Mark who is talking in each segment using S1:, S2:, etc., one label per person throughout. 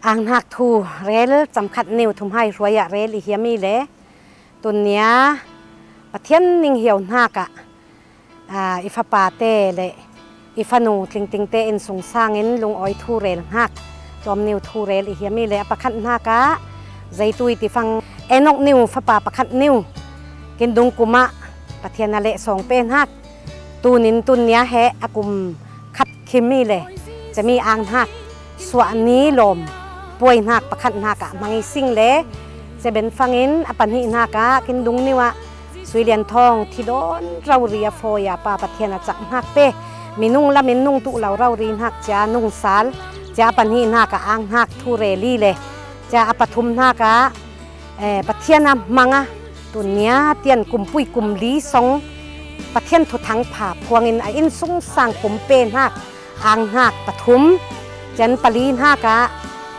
S1: ang hak thu rel cham khat new thum hai roya rel hiami le tunya pathian ning hiau na ka ifapa te le ifanu ting te in sung sangin lung oi thu rel hak tom new thu rel hiami le pakhat na ka zaitui ti fang enok new fapa pakhat new kindung kuma pathian le song pen hak tunin tunya he akum khat khimi le chami ang hak swani lomป่วยหนักประคันหนักอะมังซิงเล่จะเป็นฟังอินอปันหิหนักอะกินดุงนี่วะสวยเลียนทองที่โดนเราเรียฟอยาปาปะเทียนจักหนักเป้มีนุ่งละมีนุ่งตุเราเรียนหักจะนุ่งสาลจะปันหิหนักอะอ่างหักทุเรลีเลยจะอปทุมหนักอะปะเทียนมังอะตัวเนี้ยเตียนกลุ่มปุยกลุ่มลีสองปะเทียนทุทังผาพวงอินสุงสร้างกลุ่มเป็นหักอ่างหักปทุมจันปลีหักอะ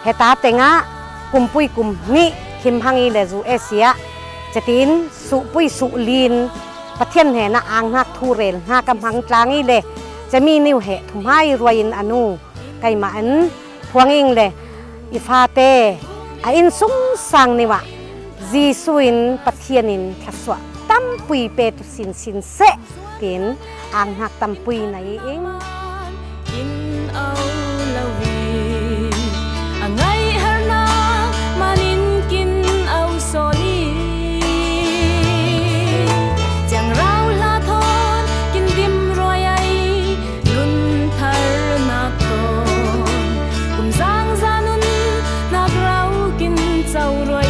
S1: เฮตาเตงะกุมปุยกุมนี่คิมฮังอีเลจูเอเชียจะตินสุปุยสุลีนประเทศเหน่อ่างหักทูเรลหักกำหังจางอีเลจะมีนิวเหทุมให้รวยอินอนุไก่มาอันพวงอิงเลอิฟาเตอินสุงสังนี่วะจีสุอินประเทศนินทัศวะตั้มปุยเปตุสินเสตินอ่างหักตั้มปุยในเอง
S2: ngay har na manin kin au soli chang rau la thon kin dim roi ai lun thar na kon kum sang zanun na rau kin chau roi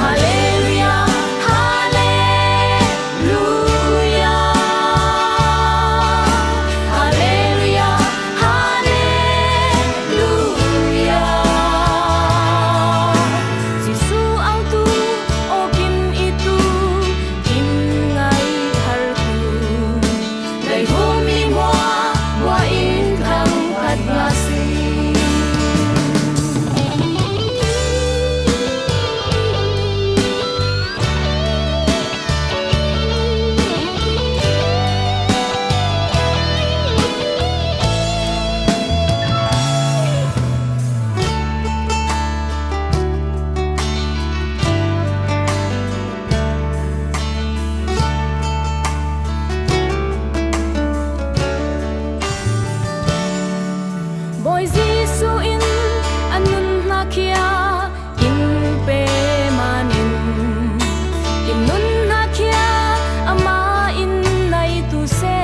S2: hallelujah hallelujah hallelujah Boy Giêsu in anun na kia in pe manin in nun na kia ama in nai tu se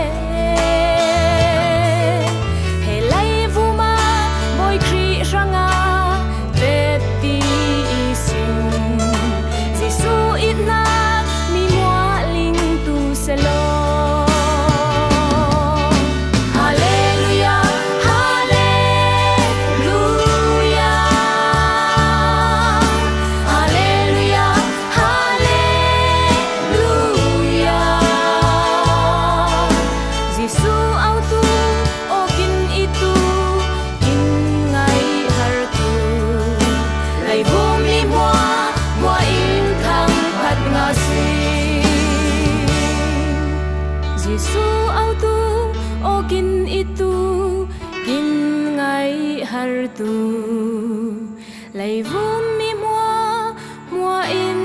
S2: he lai vu ma boy kri ranga te ti isin Giêsu in na mi moa ling tu se lo Giêsu au tu o kin itu kin ngai har tu lai vum mi mua in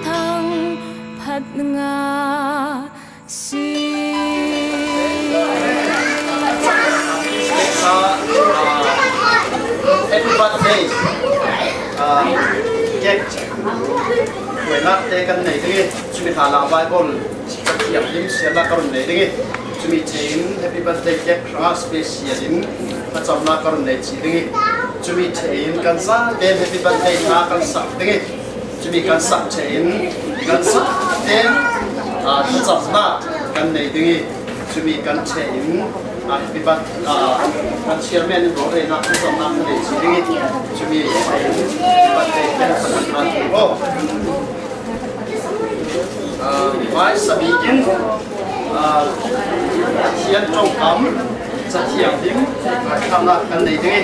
S2: thang phat nga si
S3: happy birthday cake buổi lát tê căn này đi chúng mình thả lão Bible hiệp lim xia la karun nei dingi chumi chain happy birthday cake ra special in acham la karun nei chi dingi chumi chain kan sa ten happy birthday na kan sa dingi chumi kan sa chain kan sa ten acham na kan nei dingi chumi kan chain happy birthday kan chairman ro re na acham na nei chi dingi chumi chain birthday cake sa kan ro mai sabikin thian trong cắm sa thiang ding tham na kan nei dingi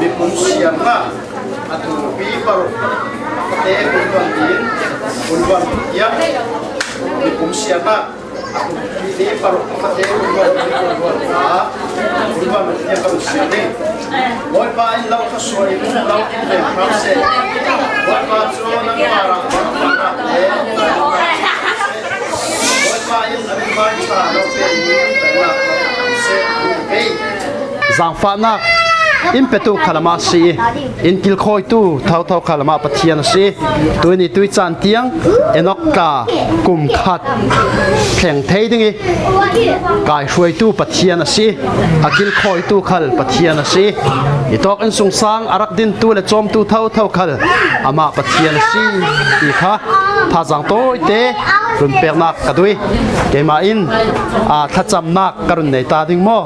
S3: mi pum siam na atu pi paru te kun din kun ya mi pum siam na atu pi paru te kun din kun cho mình tiếp tục sửa đi mỗi ba in lâu khắc soi lâu in về khắc sẽ mỗi ba cho nó mà làm để mỗi ba in là ba trả nó về để làm sẽ cái giang pha na impetu khalama si in kil khoi tu thau thau khalama pathian si tuini tui chan tiang enokka kum khat kheng thei dingi kai hruai tu pathian si akil khoi tu khal pathian si itok en sung sang arak din tu le chom tu thau thau khal ama pathian si i kha tha jang toi te run pek nak kadui ke ma in a tha cham nak karun nei ta ding mo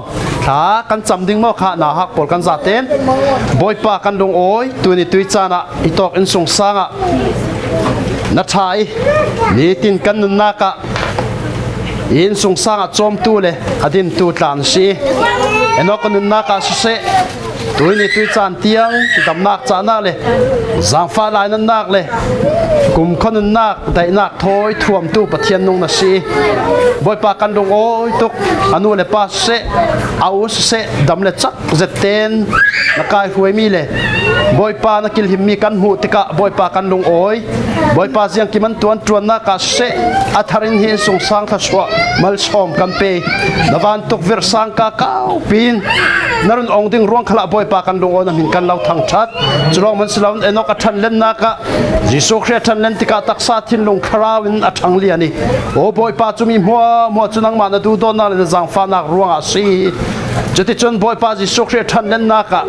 S3: thá căn chăm đinh mò khá na hắc bol căn giả tên bôi pa căn đông oi tui tui chana itok in sung sang à na chai ni tin căn na ka in sung sang à chom tu le adin tu tlan si enok kan na ka se tui chan tiang dam nak chana le zang fa lai nan nak le kum khon nak dai nak thoi thuam tu pathian nong na si boi pa kan dong oi tuk anu le pa se au se dam le chak zeten na kai huai mi le boi pa na kil him mi kan hu tika boi pa kan dong oi boi pa jiang ki man tuan tuan na ka se atharin hi sung sang tha swa mal som kan pe nawan tuk ver sang ka kau pin narun ong ding ruang khala boi pa kan dong on hin kan lau thang chat chulong man silawn enok a than len na ka jisu khre than len tika taksa thin lung kharawin a thang liani o boi pa chumi mo chunang ma na du don na le jang fa nak ruang a si jati chon boi pa jisu khre than len na ka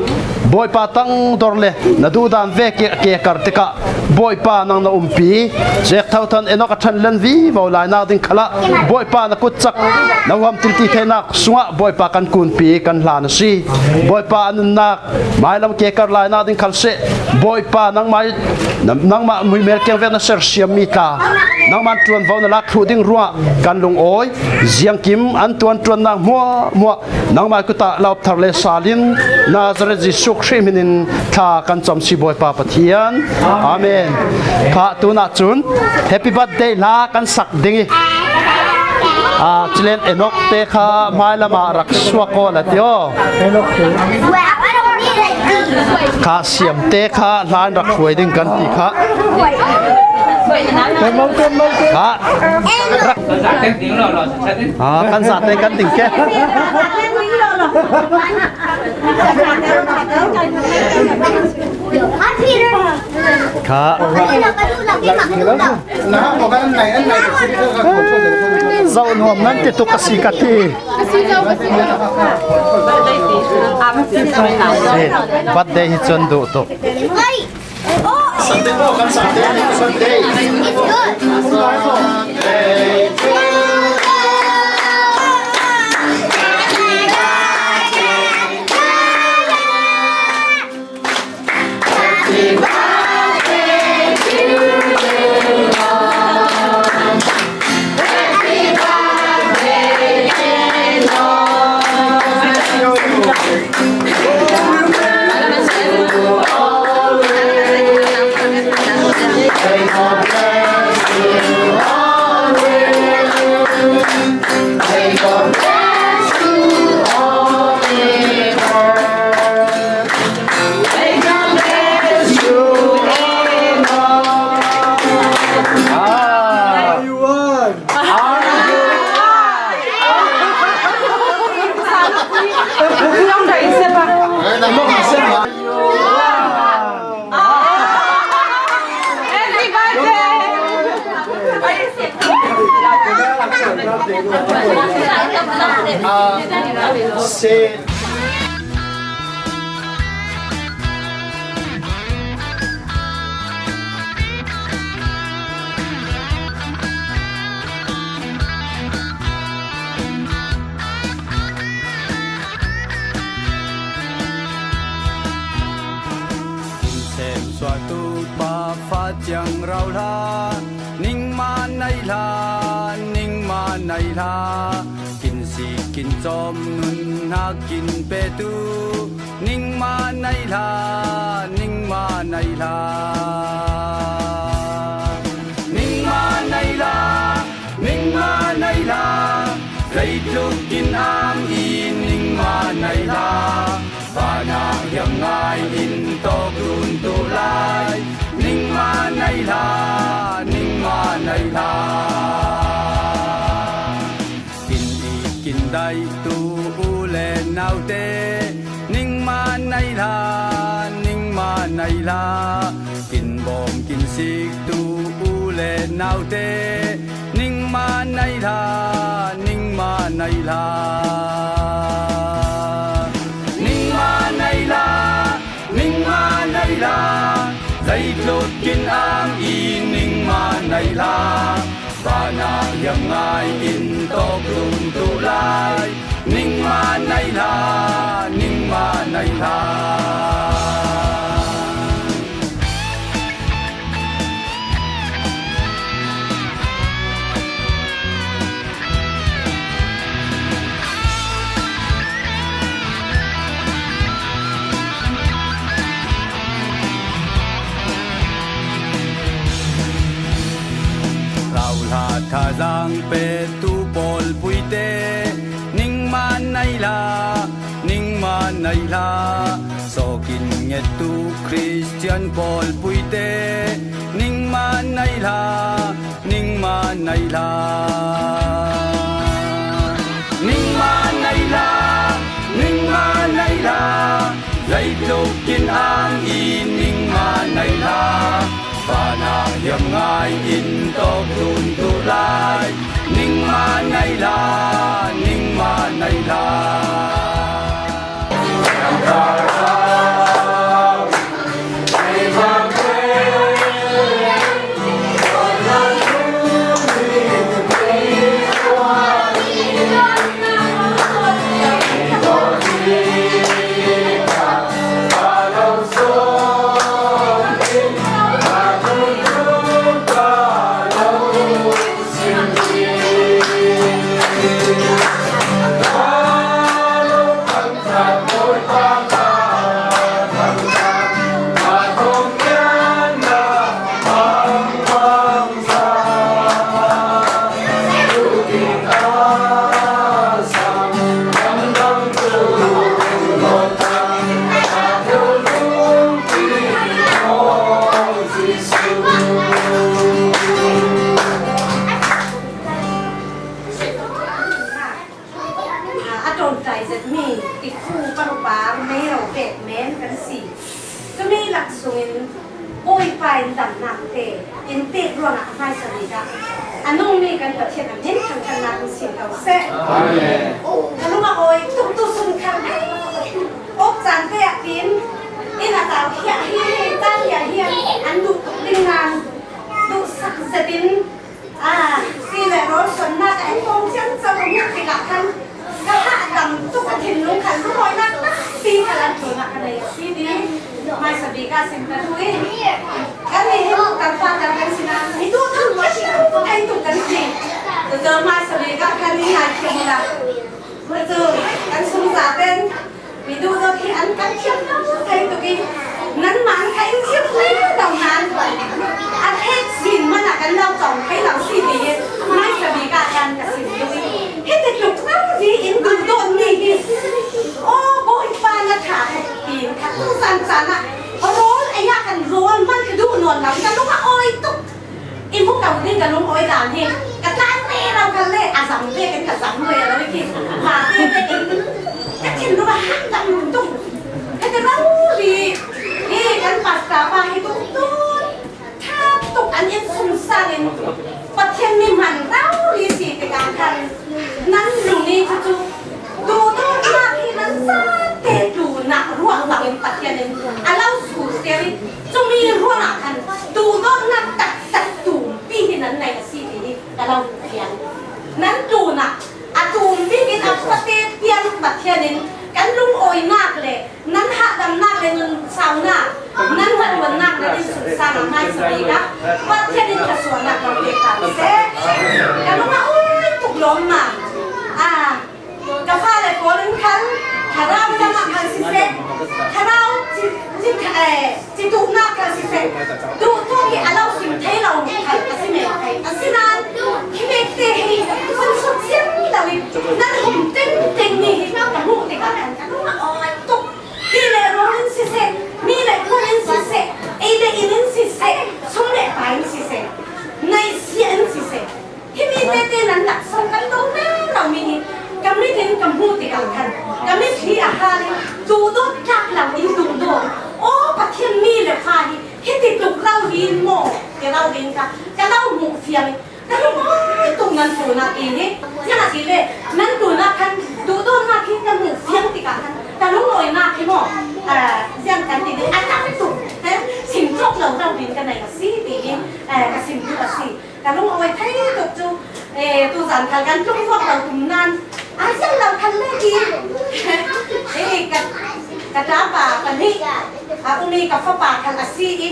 S3: boi pa tang dor le na du dan ve ke kar tika boi pa nang na umpi jek thau than enok a than len vi vo lai na ding khala boi pa na kut chak na wam til ti thenak sunga boi pa kan kun pi kan hlan si boi pa an nak mai lam ke kar lai na ding khal se boi pa nang ma mui mer keng ve na ser siam mi ta nang man tuan vo na lak thu ding ruwa kan lung oi jiang kim an tuan nang mo nang mai ku ta laup thar le salin Nazareth Jisu Christ tha kan chom si boi pa pathian amen kha tu na chun happy birthday la kan sak dingi chilen enok te kha mai lama rak swa ko la tio enok te kha siam te kha lan rak huai ding kan ti kha kha kan sa te kan ding ke kha dâu nuông năn tiếp tục kasi kati bắt đây hít chân độ tổ Sunday mo kan Sunday se
S4: suatu bafat yang raulah ning manai la kin si kin chom nun ha kin pe tu ning manai la ning manai la dây tu kin am in ning manai la ngay in to grun tu lai ning ma nay la ning ma nay la kin đi kin dai tu u le nau te ning ma nay la ning ma nay la kin bom kin sik tu u le nau te ning ma nay la ning ma nay la ning ma nay la ning ma nay la dây lột kin am y ning ma nay la và na yam ngai in to grun tu lai ning ma nay la ning ma nay la tha giang pe tu pol puite ning ma nay la ning ma nay la so kin nge tu Christian pol puite ning ma nay la ning ma nay la ning ma nay la ning ma nay la dây lục kin ang y ning ma nay la và na hiểm ngai in to grun tu lai ning ma nay la ning ma nay la
S1: ดับหนักเตะอินเตะรวงอ่ะไม่สนิทอ่ะอันนู้นมีกันประเทศอันนี้ทางการงานสิ่งเก่าเซ่โอ้กันรู้ว่าโอ้ยตุ้สุนคันโอ้จานเตะกินอินาตาเฮียตั้งเฮียอันดุดิ้งงานดุสักสตินที่แหล่รถสนน่าแต่มองเช่นจะมามุ่งไปกับท่านกระหะดำตุกถิ่นลุงขันร้อยนักปีขลังตัวนักอะไรที่นี้ไม่สบิกาสินตะทุยกันนี่กันฟังกันสินะนี่ตัวทั้งหมดให้ตุกันจริงเจอไม่สบิกากันนี่หายเขียนละเมื่อเจอกันสงสารเป็นมีดูตัวที่อันกันเขียนให้ตุกินั้นมันใครเขียนเลยดาวนั้นอาเทศสินมันกันเราจ่องให้เราสิดีไม่สบิกากันกับสินด้วยให้แต่จุกนั้นดีอินดูโดนนี่โอ้โบยปานะขาปีนค่ะตู้สันสันอ่ะร้อนไอ้ยากันร้อนมันคือดูนวลเรากันลูกว่าโอ้ยตุ๊กอินพวกเก่านี่กันลุงโอ้ยด่านเฮงกันล้านเต้เรากันเล่อาสังเต้กันกับสังเลยเราไม่คิดหาเต้ไปกินกันกินรู้ว่าหักดำตุ๊กให้แต่เราดีนี่กันปัสสาวะให้ตุ๊กตุ๊กถ้าตุ๊กอันนี้สุ่มซ่านประเทศนี้มันเราดีสิแต่การทันนั้นอยู่นี่คือดูต้นมากที่นั้นซาเตดูนักร่วงหลังปัจจัยนึงอันเราสู่เสียจะมีร่วงหนักกันดูต้นนักตัดตูมปีที่นั้นในสิ่งนี้แต่เราเพียงนั้นดูนักอะตูมปีที่อัปเตเพียงปัจจัยนึงกันลุงโอยนักเลยนั้นหาดำนักเลยนึงสาวนักนั้นวันนักเลยที่สุดสร้างไม่สบายนะปัจจัยนึงกระทรวงนักเราเด็กกันเซ่กันลุงว่าโอ้ยตกล้มมากาแฟเลยโกนึงคันถ้าเราจะมาคันสิเซถ้าเราจิตุนักคันสิเซดูทุกอย่างเราสิ่งที่เราทำสิ่งไหนสิ่งนั้นที่ไม่เตะคนสุดเสียงเรานั่นหุ่นเต็มนี่เราแต่หูแต่กันกันว่าโอ้ยตุกที่เลยร้อนสิเซ กันจุ่มพวกเราถุงนั้นยังเราคันเล่ดีกระด้าป่ากันนี่อุ้งนี่กับฟ้าป่าคันอาซีอี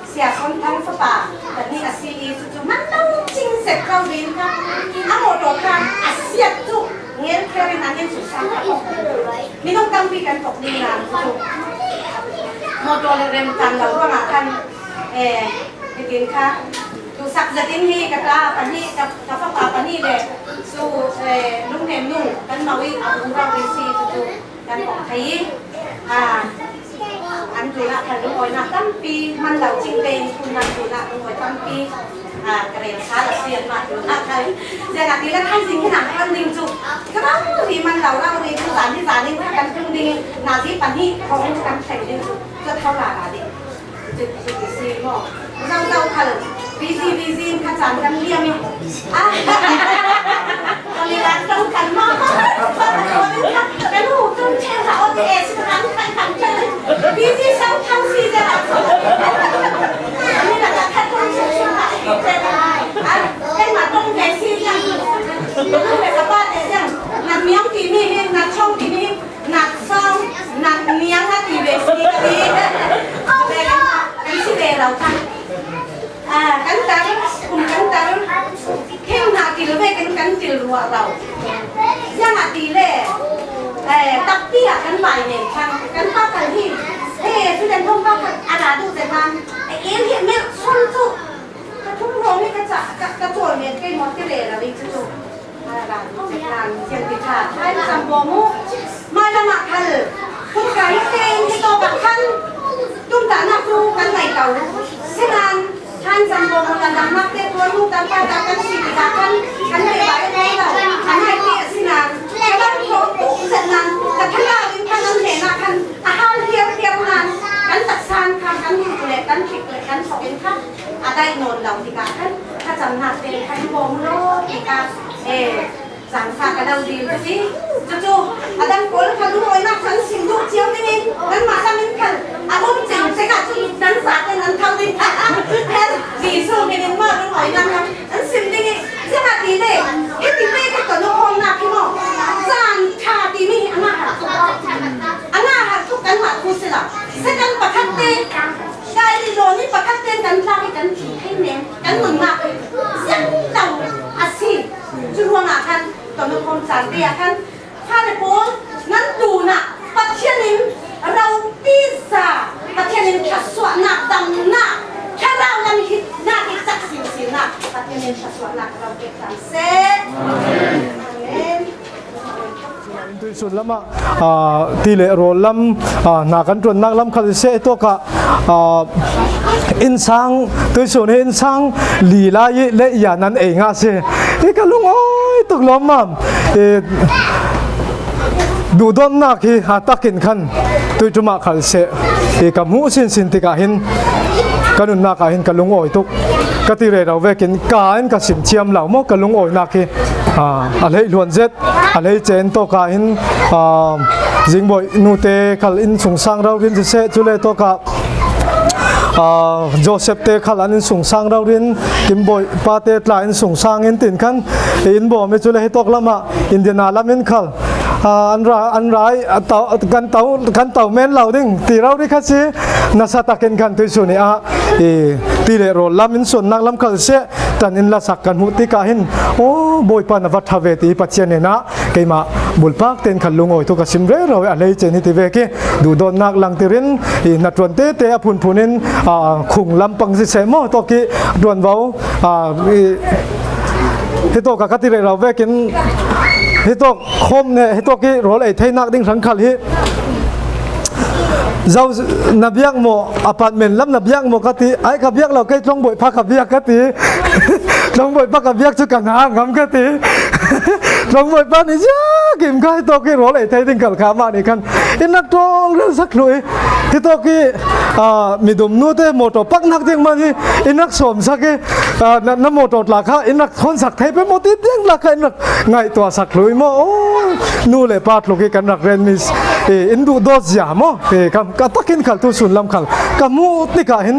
S1: เสียคนทั้งฟ้าป่ากันนี่อาซีอีจุ่มมันต้องจริงเสร็จเราดีค่ะโมโตกันอาเซียจุ่มเงี้ยแค่นั้นยังสุดสั้นไม่ต้องตั้งปีกันตกดีงานจุ่มโมโตเริ่มกันเราก็มากันจริงค่ะดูสักจะดิ้นที่กระด้าปันนี่กับฟ้าป่าปันนี่เลยสู้ลุงเนมนุ่งกันมาวิ่งเอาเราไปซีจุ่มกันของไทยอันดูละคันลุงอ้อยนะตั้งปีมันเหล่าจริงเป็นคุณนันดูละลุงอ้อยตั้งปีกระเรียนช้าละเสียนมาดูละใครเจ้าหน้าที่ละท่านสิ่งที่หนักกันดิ่งจุก็ต้องที่มันเหล่าเราเรียนภาษาที่สารนี่กันจึงดิ่งนาทีปันนี่ของกันแข่งดิ่งจุก็เท่าไหร่ละดิ่งจุซีโม่เราคันบีซีขจรกันเรียมตอนนี้ร้านต้องกันมากเป็นหูตุ้มแช่ค่ะโอเคสุดท้ายขันเจอบีซีเช้าทั้งซีจะนี่แหละค่ะแค่ต้องเชื่อช่วยเจ๊ได้ให้มาต้องแกซีจังคือแบบว่าเนี่ยนักเมียงทีนี่นักช่องทีนี่นักซองนักเมียงนักทีเวซีทีแต่กันซีเดเราค่ะกันแต่กันแต่เข้มหนาตีเลยกันตีรัวเรายังหนาตีเลยตักเตี้ยกันใบเนี่ยทางกันป้ากันที่ที่เดินท่องป้ากันอาณาดูแต่มันเอ็นเห็นไม่ชนจุกระทุ่มร้องนี่กระจ่ากระโจนเนี่ยเป็นมอเตอร์เลยเราดิจุกอาณาดูแต่งานเชียงติขาให้จำบอมุมาละหมาดทันทุกการเต้นที่โตกับท่านตุ้มตาหน้าดูกันไหนเก่าเช่นนั้นท่านจำบอมุกันดังนักเต้นตัวลูกกันป้ากันสิติขากันไม่ไหวแล้วท่านให้เตี้ยสินานแต่ว่าโตเสร็จนั้นแต่ท่านเราลิ้นท่านนั้นเห็นนะท่านอาหารเที่ยวนั้นกันตัดสานค่ะกันเล็กกันขิกเล็กกันสอบเป็นค่ะได้นอนเราติกาท่านถ้าจำหนักเป็นท่านบอมโลติกาสังสารกันเราดีดูสิจู่ๆดังโกลคันรู้ไว้นักฉันสิงดูเจียวนี่นั้นมาทำเป็นคันอุ้มจิ๋วใช่ค่ะจู่นั้นสาดนั้นเท่านี้แค่ดีสู้กันเองมากรู้ไว้นักนั้นสิงนี่ใช่ค่ะดีเลยไอ้ตีเป้ก็ตัวน้องนะพี่น้องจานชาดีนี่อันน่าหักทุกกันมาคู่สิล่ะเส้นกันประทัดเต้ได้ดีโลนี่ประทัดเต้กันลากกันถีให้เน้นกันเหมือนมากเส้นเต่าอาซีจุดว่ามาท่านตัวน้องจานเตี้ยท่านถ้าในโพสนั้นดูน่ะประเทศนี้เราพิซซ่าประเทศนี้ชัดสวดหนักดำหนักแค่เรานั้นคิดหน้าที่จักสิหนักประเทศนี้ชัดสวดหนักเราเก็บการเซ็ต
S5: ด้วยส่วนละมาที่เลโรลำนักกันจนนักลำคันเสตัวกะอินซังด้วยส่วนอินซังลีลายเลียนั้นเองอ่ะเสกันลุงโอ้ยตกลมมั่มดูดอนนักที่หาตักินขันตัวจุมาขันเสกับมูสินติกาหินกันนุนนักหินกันลุงโอ้ยตุกกติเรเราเวกินกาอินกับสินเชียมเหล่าโมกันลุงโอ้ยนักที่อะไรล้วนเจ็ดอะไรเจนตัวกาหินจิงบ่อยนูเตขัลอินสงสังเราเรียนเสจุเลตัวกาโจเซฟเตขัลอันสงสังเราเรียนกิมบ่อยปาเตตลายสงสังอินตินขันอินบ่ไม่จุเลให้ตกละมาอินเดียนาลามินขัลอันร้ายกันเต่าเมนเหล่าดิ้งตีเราดิคัสซีนัสตักเกนกันตุสุนีตีเลโรลามินส่วนนักลำคัลเสตันอินละสักกันมุติกาหินโอ้บอยปานวัฒเวทีปัจเจเนนะเกมาบุลปักเต็นขันลุงโอยทุกสิมเรเราอะไรเจนิติเวกีดูโดนนักลังติรินนัดวันเตะพุนินขุงลำปังสิเสมอตอกีดวนเบาที่ตัวกัติเรเราเวกินที่ตัวคมเนี่ยที่ตัวกี้โรลไอ้ไทยนักดิ้งสังขัลฮีเจ้านับยักษ์โมอพาร์ตเมนต์ล้ำนับยักษ์โมกติไอ้กับยักษ์เราใกล้ต้องบ่อยพักกับยักษ์กติต้องบ่อยพักกับยักษ์ชุกันหางงำกติต้องบ่อยพักนี่จ้ากิมก็ให้ตัวกี้โรลไอ้ไทยดิ้งขัลขามานี่กันอินนักตรงเรื่องสักหน่อยที่ตัวกี้มีดุมนู้เตโมโตปักนักดิ้งมาที่อินนักสมสักน้ำโมโตหลักฮะอินนักคนสักไทยเป็นโมติดิ้งหลักอินนักไงตัวสักหน่อยโมนู่เลยปาดลูกกันนักเรียนมิส อินดูโดสยามก็ตักินขัลตุสุนลำขัลก็มูติกาเห็น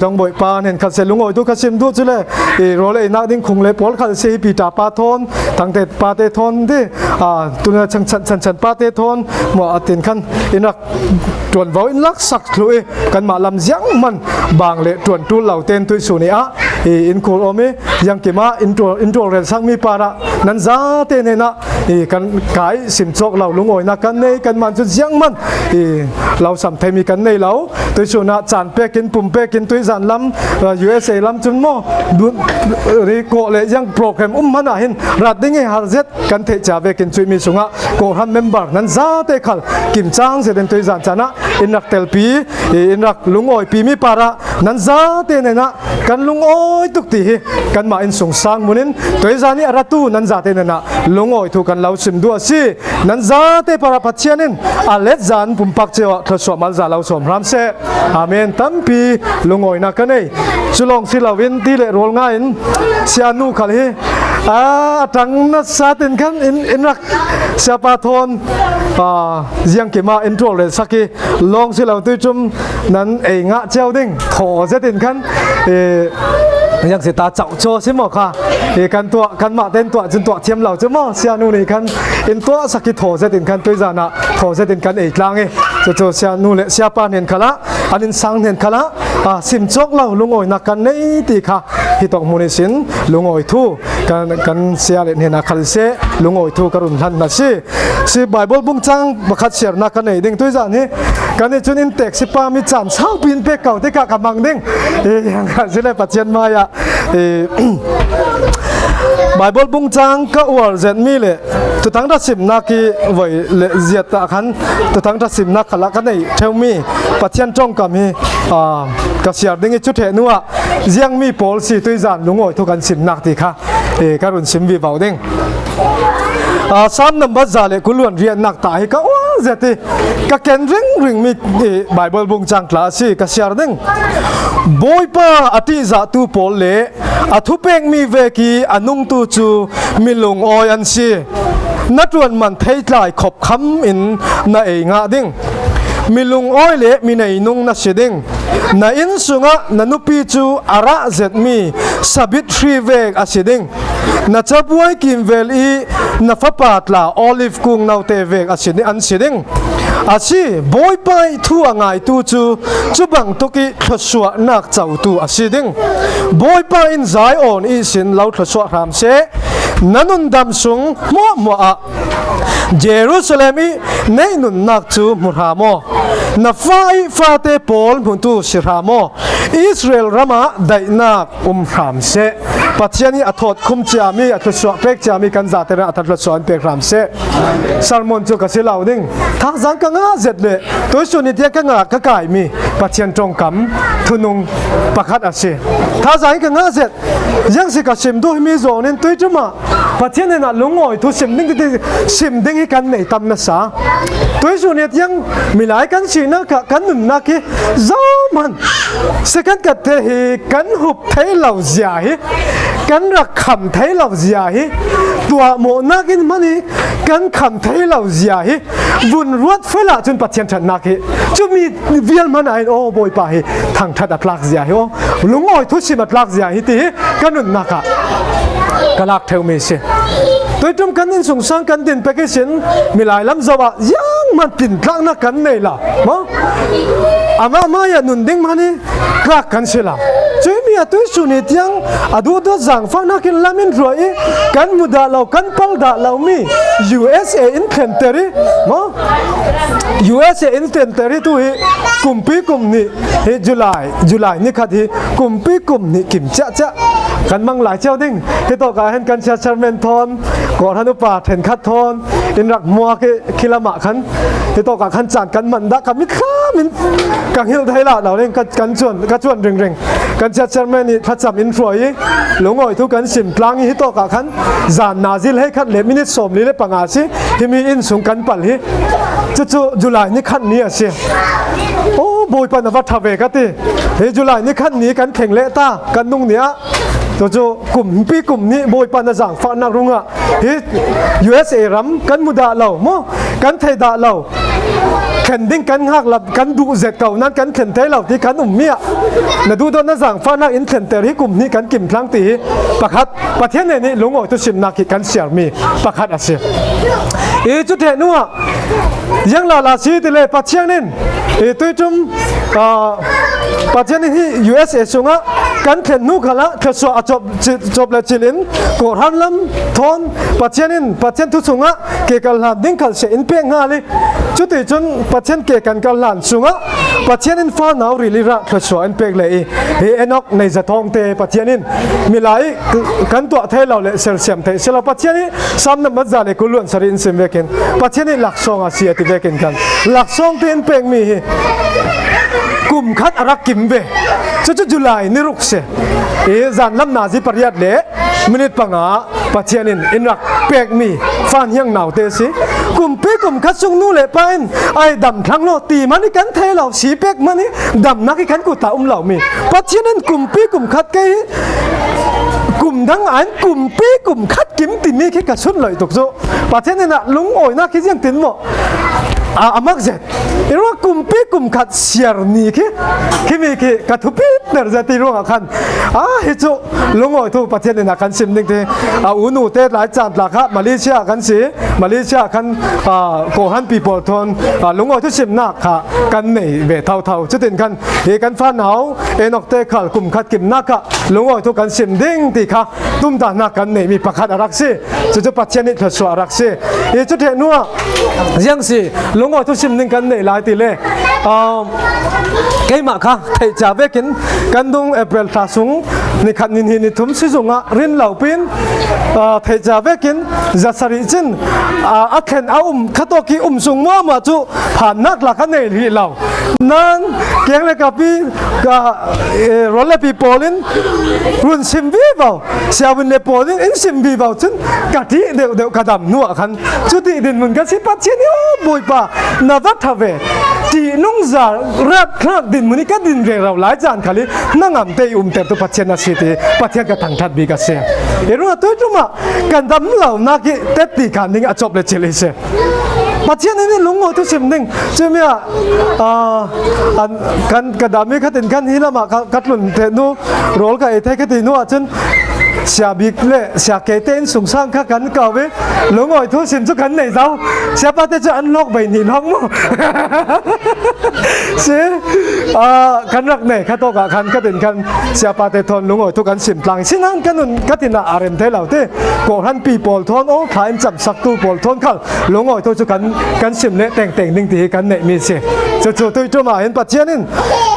S5: จงบ่อยปานเห็นขัลเสลุงอยดูขัลซิมดูจุเลโรเลนักดิ้งคงเลยปอลขัลเสียปีตาปาทอนทั้งเตปาเตทอนที่ตุนชันปาเตทอนมัวตินขันอินักจวนวาอินลักสักลุยกันมาลำยังมันบางเละจวนตุลเหล่าเต้นตุยสุนีอินคูโอเมยังกิมาอินโทรเรลสังมีปาระนันซาเตเนนะกันกายสิมจอกเหล่าลุงอยนักกันในกันมันจุดยังมันเราสัมเทมีกันในเหล่าตุยสุนาจานเปกินปุ่มเปกินตุยจานลำUSA ลำจุนโมรีโกเลยยังโปรแกรมมันเห็นรัดดิ้งฮาร์เซตกันเทจ่าเวกินจุยมีสุงะโกฮัมเมมเบอร์นันซาเตขัลกิมจางเสด็จตุยจานจานะอินรักเตลปีอินรักลุงอยปีมีปาระนันซาเตเนนะกันลุงอยตุกตีกันมาอินสงสางมุนินตัวจานี่อารัตูนันซาเตเนนะลุงอยทุกันเราสิมดัวซีนันซาเตปาระพัชเชนินอาเลจานปุ่มปักเจวะทศวมัลซาเราสมรามเซอาเมนตัมปีลุงอยนักกันเองจุลองสิลาวินตีเลโรลง่ายเสียนูขัลฮีจังนัสซาตินกันอินรักเสียปาทอนยังกิมาอินโทรเลยสักทีลองสิเราตุยจุมนั้นเองะเจ้าดิ้งถอเสตินกันยังสิตาเจ้าโจใช่ไหมค่ะกันตัวกันมาเต้นตัวจนตัวเทียมเหล่าจะมั่เสียนูนี่กันอินตัวสักทีถอเสตินกันตุยจานะถอเสตินกันเอกลางจะโจเสียนูเลยเสียปานเห็นขละอันนี้สังเห็นขละสิมจอกเหล่าลุงอยนักกันในตีค่ะที่ตกมุนิสินลุงอยทูกันเสียเห็นนักขัลเสลุงอยทูกรุณทันนะสิไบเบิลบุ้งจังบักขัดเสียนักกันในดิ้งตุยจานี่กันนี่จุนอินเต็กสิปามิจันเช้าปีนเปกเก่าที่กะกำมังดิ้งยังกันสิเลยปัจเจียนมายะไบเบิลบุ้งจังก็อวดเจ็ดมีเลยตุทั้งทัศน์นักที่ไว้เจียตะขันตุทั้งทัศน์นักขลักกันในเทวมีปัจเจียนจ้องกับมีกเสียดิ้งจุดเหนัวยังมีโพลสีตุยจานลุงอยทุกันสิมนักที่ค่ะการุนสิมวิบาวดิ้งสามนับบัตรเลยคุณล้วนเรียนนักตายก็ว่าเจติก็เก่งริงมีไบเบิลบุงจังคลาสสิก็เสียดิ้งบอยป้าอธิษฐานตูโพลเล่อทุเปงมีเวกีอนุงตูจูมีลงออยันซีนัดวันมันเทยลายขบคำอินนาเองะดิ้งมีลุงอ้อยเละมีในนุ่งนัชดิ้งในอินสุงะนันุปีจูอาระเจ็ดมีสับิทรีเวกอาศิดิ้งนัจับไว้กิมเวลีนัฟปาตลาออลิฟกุงนาวเตเวกอาศิดิ้งอันศิดิ้งอาชีบอยไปทั่วไงตูจูจุบังตุกิทศวนักเจ้าตูอาศิดิ้งบอยไปอินไซออนอีสินเราทศวรามเสนันุนดำสุงมัวเยรูซาเล็มอีในนุนนักจูมุฮามนับฟาเตปอลมุนตูสิรามอิสราเอลรามาได้นักรามเสปัจจัยนี้อัฐคุมจามีอัฐสวะเปกจามีกันจัตระอัฐสวะเปกรามเสสารมอนจูกสิลาวดิ้งทักษะกังอาเจ็ดเลยตัวสุนิตยกังอากกายมีปัจจัยตรงกำทุนุงประคัดอาเสทักษะกังอาเจ็ดยังสิกสิมดูมีโซนินตัวจุมาปัจจัยนั้นลุงอ้อยทุสิมดิ้งสิมดิ้งให้กันในตำนัสสาตัวสุนิตยังมีหลายกันสินะกันหนุนนักจอมันสกันกัดเทกันหุบเทเหล่าเสียกันรักคำเทเหล่าเสียตัวโมนักินมันนี่กันคำเทเหล่าเสียวุ่นรวดเฟล่าจนปัจจัยฉันนักจะมีเวียนมันไอโอ้บอยไปทางทัดอัตลักเสียโอ้ลุงอ้อยทุสิมัตลักเสียที่กันหนุนนักกลักเทวมีเสียตัวจมกันนินสงสารกันดินไปกิสินมีหลายลำสวะยังมันปิ่นกลางนักกันในล่ะมั้งอามาอย่าหนุนดิ้งมันนี่กลักกันเสียละช่วยมีตัวสุนิตยังอดูตัวจังฟังนักกินลามินรวยกันมุดาเรากันพัลดาเรามี USA infantry มั้ง USA infantry ตัวกุมปีกุมนี่จุลายนี่ขัดที่กุมปีกุมนี่กิมจะกันมังหลายเจ้าดิ้งที่ต่อการเห็นกันเชียร์ชาร์เมนทอนก่อนฮันุปาเห็นคัดทอนอินรักมัวคิลามะขันที่ต่อการขันจานกันมันดักกันมิข้ามินกังฮิลไทยละเราเล่นกันชวนเร่งกันเชียร์ชาร์เมนนี่พัดจับอินฟลอยหลงอ่อยทุกกันสิมพลังที่ต่อการขันจานนาซิลให้ขันเลมินิสมลีเลปังอาซิที่มีอินสูงกันปัลฮีจู่จุลายนี่ขันนี้เสียโอ้บอยปันวัฒเวกัติเฮจุลายนี่ขันนี้กันแข่งเละตากันนุ่งเนี้ยตัวกลุ่มปีกลุ่มนี้บอยปันจังฟังนักรุ่งอ่ะที่ USA รำกันมุดาเราโมกันไทยดาเรา เข็นดิ้งกันหักหลับกันดูเสร็จเก่านั้นกันเข็นเทเหล่าที่กันเมียนะดูตอนนั้นสั่งฟ้านักอินเข็นเตอร์ที่กลุ่มนี้กันกิมพลังตีประคัดประเทศนี้ลุงอ๋อยตุชิมนักกันเสียมีประคัดอาเซียจุดเห็นว่ายังลาซีติเลยประเทศนี้ตัวจุ่มประเทศนี้ที่ USA สุงะกันเข็นนุขละคือส่วนจบเลยจิลินกอดฮันลัมทอนประเทศนี้ประเทศทุสุงะเกี่ยวกับหลานดิ้งขันเสียอินเปียงฮาลีจุดที่จนประเทศเกี่ยวกันกับหลานสุงะประเทศนี้ฟ้าหนาวริลิระคือส่วนอินเปียงเลยเอ็นอกในจะทองเตประเทศนี้มีหลายกันตัวเทเราเลยเซลเซียมเทเสลประเทศนี้ซ้ำน้ำมันจะเลยกุลวนสรินสิมเวกินประเทศนี้หลักซองอาเซียติเวกินกันหลักซองเตนเปียงมีกลุ่มคัดอารักกิมเวจุดจุลายนิรุกเสจานลำนาซีปริยัดเละมินิตปังอาปัจเจนินอินรักเปกมีฟันยังหนาวเตสิกลุ่มเปกลุ่มคัดซุงนู่เละไปไอ้ดำทั้งโลตีมันนี่กันเทเหล่าสีเปกมันนี่ดำนักกันกูตาเหล่ามีปัจเจนินกลุ่มเปกลุ่มคัดเกยกลุ่มทั้งอันกลุ่มเปกลุ่มคัดกิมติมีแค่กระชุนเลยตกโซปัจเจนินน่ะลุงโอยนักคิดยังตินหมดอามักเจ็ดอีรู้ว่ากลุ่มปีกลุ่มขัดเสียร์นี่คิมีคิกัทุปีเนอร์จะตีรู้ว่าคันฮิจูลุงอ๋อยทุกประเทศในนักการซิมดิ้งที่อุนูเตหลายจานหลักฮะมาเลเซียกันสิมาเลเซียกันโกฮันปีโปทนลุงอ๋อยทุกซิมนักค่ะกันในเวทเท่าจุดเด่นกันเฮกันฟ้าหนาวเอนอกเตขัลกลุ่มขัดกิมนักค่ะลุงอ๋อยทุกกันซิมดิ้งที่ค่ะตุ้มตานักกันในมีประคัดอารักษีจุดประเทศนี้เธอสวารักษีจุดเด่นนัวยังสิลุงอ๋อยทุกซิมดิ้งกันในหลายตีเล่ไก่มาค่ะไทยจ่าเวกินกันดุงเอเปรลทาสุงนี่ขัดนินหินทุ่มซิซุงะรินเหล่าปินไทยจ่าเวกินจัสริจินอักเข็นขัดตัวกีสุงมั่วมาจูผ่านนักหลักในที่เรานั้นเกี่ยงเลยกับพี่กับรถเล็บปีโปลินรุ่นซิมวีเบาเสียวินเลโปลินอินซิมวีเบาจนกะทิเดี๋ยวกระดำนัวกันจุดที่ดินมันก็สิปัจเจนี่บุยป่านาวัฒเวที่นุ่งจารักคลากดินมันนี่ก็ดินเรียเราหลายจานขาลีนั่งอ่ำเตยเต็มตัวปัจเจนาสิทีปัจเจกระทังทัดบีกัสเซียเอรู้ว่าตัวจุมากันดำเหล่านักเตติการนิ่งจบเลยเจลิเซปัจเจนี่ลุงโง่ทุกสิ่งหนึ่งใช่ไหมกันกระดามีขัดตินกันฮิลามากัดหลุนเทนูโรลกับไอ้เทคตินูจนเสียบิกเล่เสียเกเตนสูงสร้างข้ากันเก่าเว้ลุงโง่ทุกสิ่งทุกกันในเจ้าเสียป้าเตจะอันล็อกใบหนีน้องมั้งเสียกันรักเนี่ยข้าโตกับกันขัดตินกันเสียป้าเตทนลุงโง่ทุกกันสิมพลังสิ่งนั้นกันนุ่นขัดตินอาร์เอ็มเทเหล่าเต้โกหันปีโปลทนโอ้ขายจับสักตู้โปลทนเข้าลุงโง่ทุกกันสิมเล่แต่งนิ่งตีกันเนี่ยมีเสียจู่ๆตัวจุมาเห็นปัจเจนิน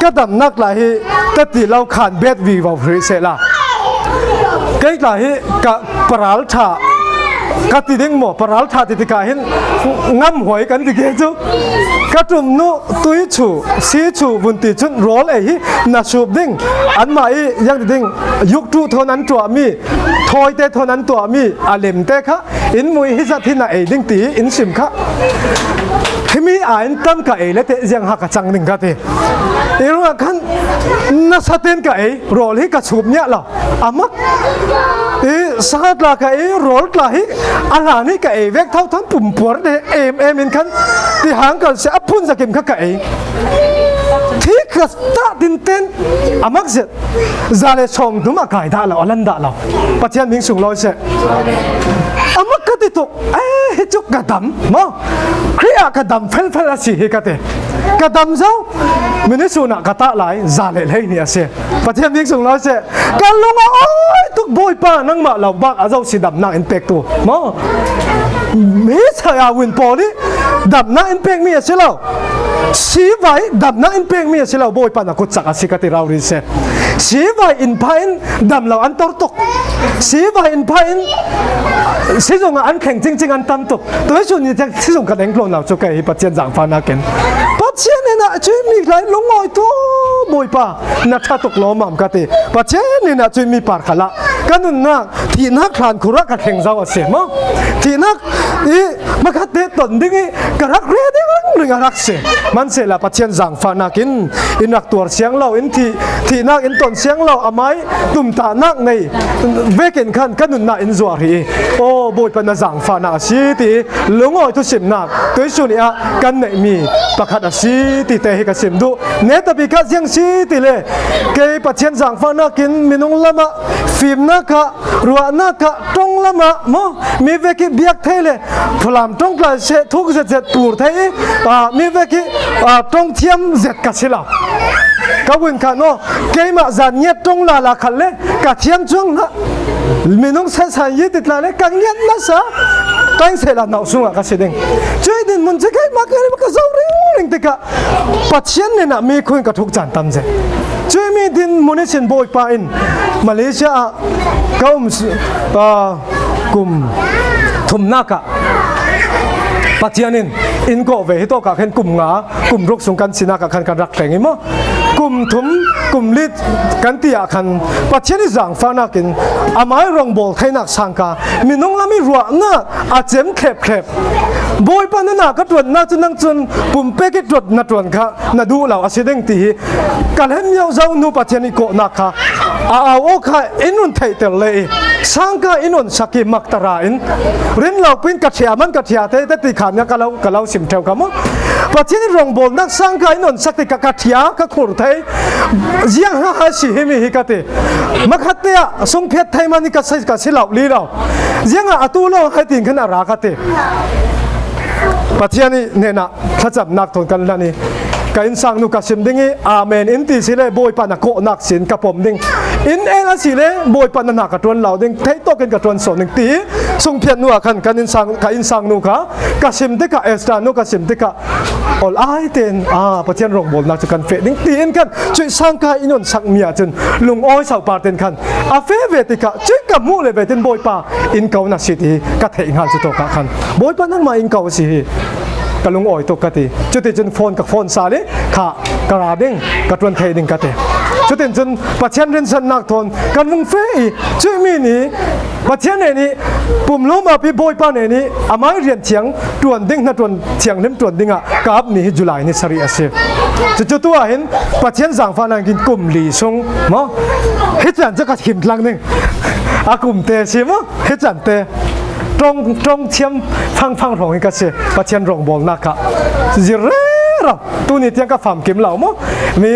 S5: ก็ดำนักหลายแต่ตีเราขานเบ็ดวีว่าฟรีเสละไกลหลายกับปราลชากัติดิ้งหมอปราลชาติดกาเห็นง่ำหวยกันติเกจูกัตุมนุตุยชูซีชูบุนติจุนโรลเอหินาชูบดิ้งอันมายังดิ้งยุคทูเท่านั้นตัวมีทอยเตเท่านั้นตัวมีอาเลมเตค่ะอินมุยฮิจัตินาเอดิ้งตีอินสิมค่ะที่มีอ่านตั้มกับเอเลเตยังหักจังหนึ่งกันทีเอรู้ว่ากันนักสเตนกับเอโรลฮิกับชูบเนี่ยหรออามักสาดลากับโรลลาฮิอาลานี่กับเวกเท่าทั้งปุ่มปวดเอ็มกันที่หางกันเสียพุ่นสกิมกับที่กระตัดดินเต้นอามักเสร็จจาเลชงดุมาไก่ด่าเราอลันด่าเราปัจจัยมิงสูงลอยเสร็จอามักก็ติดตัวจุกกระดำมั้งเครียกระดำเฟลละสิกันเตกระดำเจ้ามินิสุนักกระตาไหลจาเลเลยเนี่ยเสียปัจจัยมิงสูงลอยเสร็จกันลงอ่ะทุกบ่อยป้านั่งมาเราบักอาเจ้าสีดำนั่งอินเป็กตัวมั้งไม่ใช่อาวินปอนี่ดำนั่งอินเป็กมีอะไรเล่าสีไว้ดำนั่งอินเป็กมีอะไรเล่าบ่อยป้านักกุศลสิกติเราดิเสสีไว้อินพายน์ดำเราอันตอร์ตกสีไว้อินพายน์สีส่งอันแข็งจริงๆอันตันตกตัวส่วนนี้จะสีส่งกันเองโกลนเราจะแก่ปัจเจียนจางฟ้านักเก็นปัจเจียนนี่นะช่วยมีหลายลงอ้อยตัวบ่อยป้านักชาตกล้อมกันตีปัจเจียนนี่นะช่วยมีปากขละกันนั่นนะที่นักขานคุรักกับแข่งเจ้าเสียมั้งที่นักมาคัดเตะตนดิ้งกระรักเรียดิ้ง ring arak se man se la pathian jang fa nakin in rak tur siang lo in thi nak in ton siang lo amai tum ta nak nei veken khan kanun na in zuar hi o boi pan na jang fa na si ti lungoi tu sim nak toi su ni a kan nei mi pakhat a si ti te hi ka sim du ne ta bi ka jiang si ti le ke pathian jang fa nakin minung lama phim na ka ruwa na ka tong lama mo mi veki biak thele phulam tong kla se thuk zet tur thai mi veki tong thiam zet ka sila ka win ka no ke ma zan nyet tong la khalle ka thiam chung na minung sa sa yi ti la le kang nyet na sa tang se la nau sunga ka sedeng chui din mun je kai ma ka zo ring te ka pathian ne na mi khuin ka thuk chan tam je chui mi din munisin boy pa in Malaysia kaum kum thum naka pathianin in ko ve to ka khen kum nga kum ruk sung kan sina ka khan kan rak teng mo kum thum kum lit kan tia khan pathiani jang fa nakin amai rong bol thainak sangka minung lami ruwa na a chem khep boy pa na ka tron na chunang chun pum pe ke trot na tron kha na du law asideng ti kalhem yau zau nu pathiani ko na kha a o kha inun thai tel le sangka inun saki maktara in rin law pin ka thia man ka thia te ti khan ya kalau sim theu ka mo pathiani rong bol nak sangka inun sakti ka thia ka khur thai jiang ha si hemi hi ka te makhatte song phet thai mani ka sai ka silaw li law jiang atu lo hai tin khana ra ka te pathiani ne na khachap nak thon kan lani ka insang nu ka sim dingi amen in ti sile boy pa na ko nak sin ka pom ding in ela sile boy pa na ka ton law ding thai to ken ka ton so ning ti sung phiat nu khan kan insang nu ka sim de ka extra nu ka sim de ka all ai ten pathian rong bol nak chu kan fe ding ti in kan chui sang ka inon sak mia chun lung oi sau par ten khan a fe ve ti ka chui ka mu le ve ten boy pa in kau na si ti ka thei ngal chu to ka khan boy pa nang ma in kau si ka lung oi to ka ti chu ti chun phone sa le kha ka ra ding ka tron thei ding ka te chu tin chun pathian ren san nak thon kan mung fe chui mi ni pathian ne ni pum lo ma pi boy pa ne ni amai rian thiang tuan ding na tuan thiang nem tuan dinga ka ap ni July ni sari ase chu tu a hin pathian jang fa nang kin kum li sung mo hitan cha ka him tlang ning a kum te si mo hitan te trong thiam phang rong ka se pathian rong bol na ka zire tu ni tiang ka pham kim law mo mi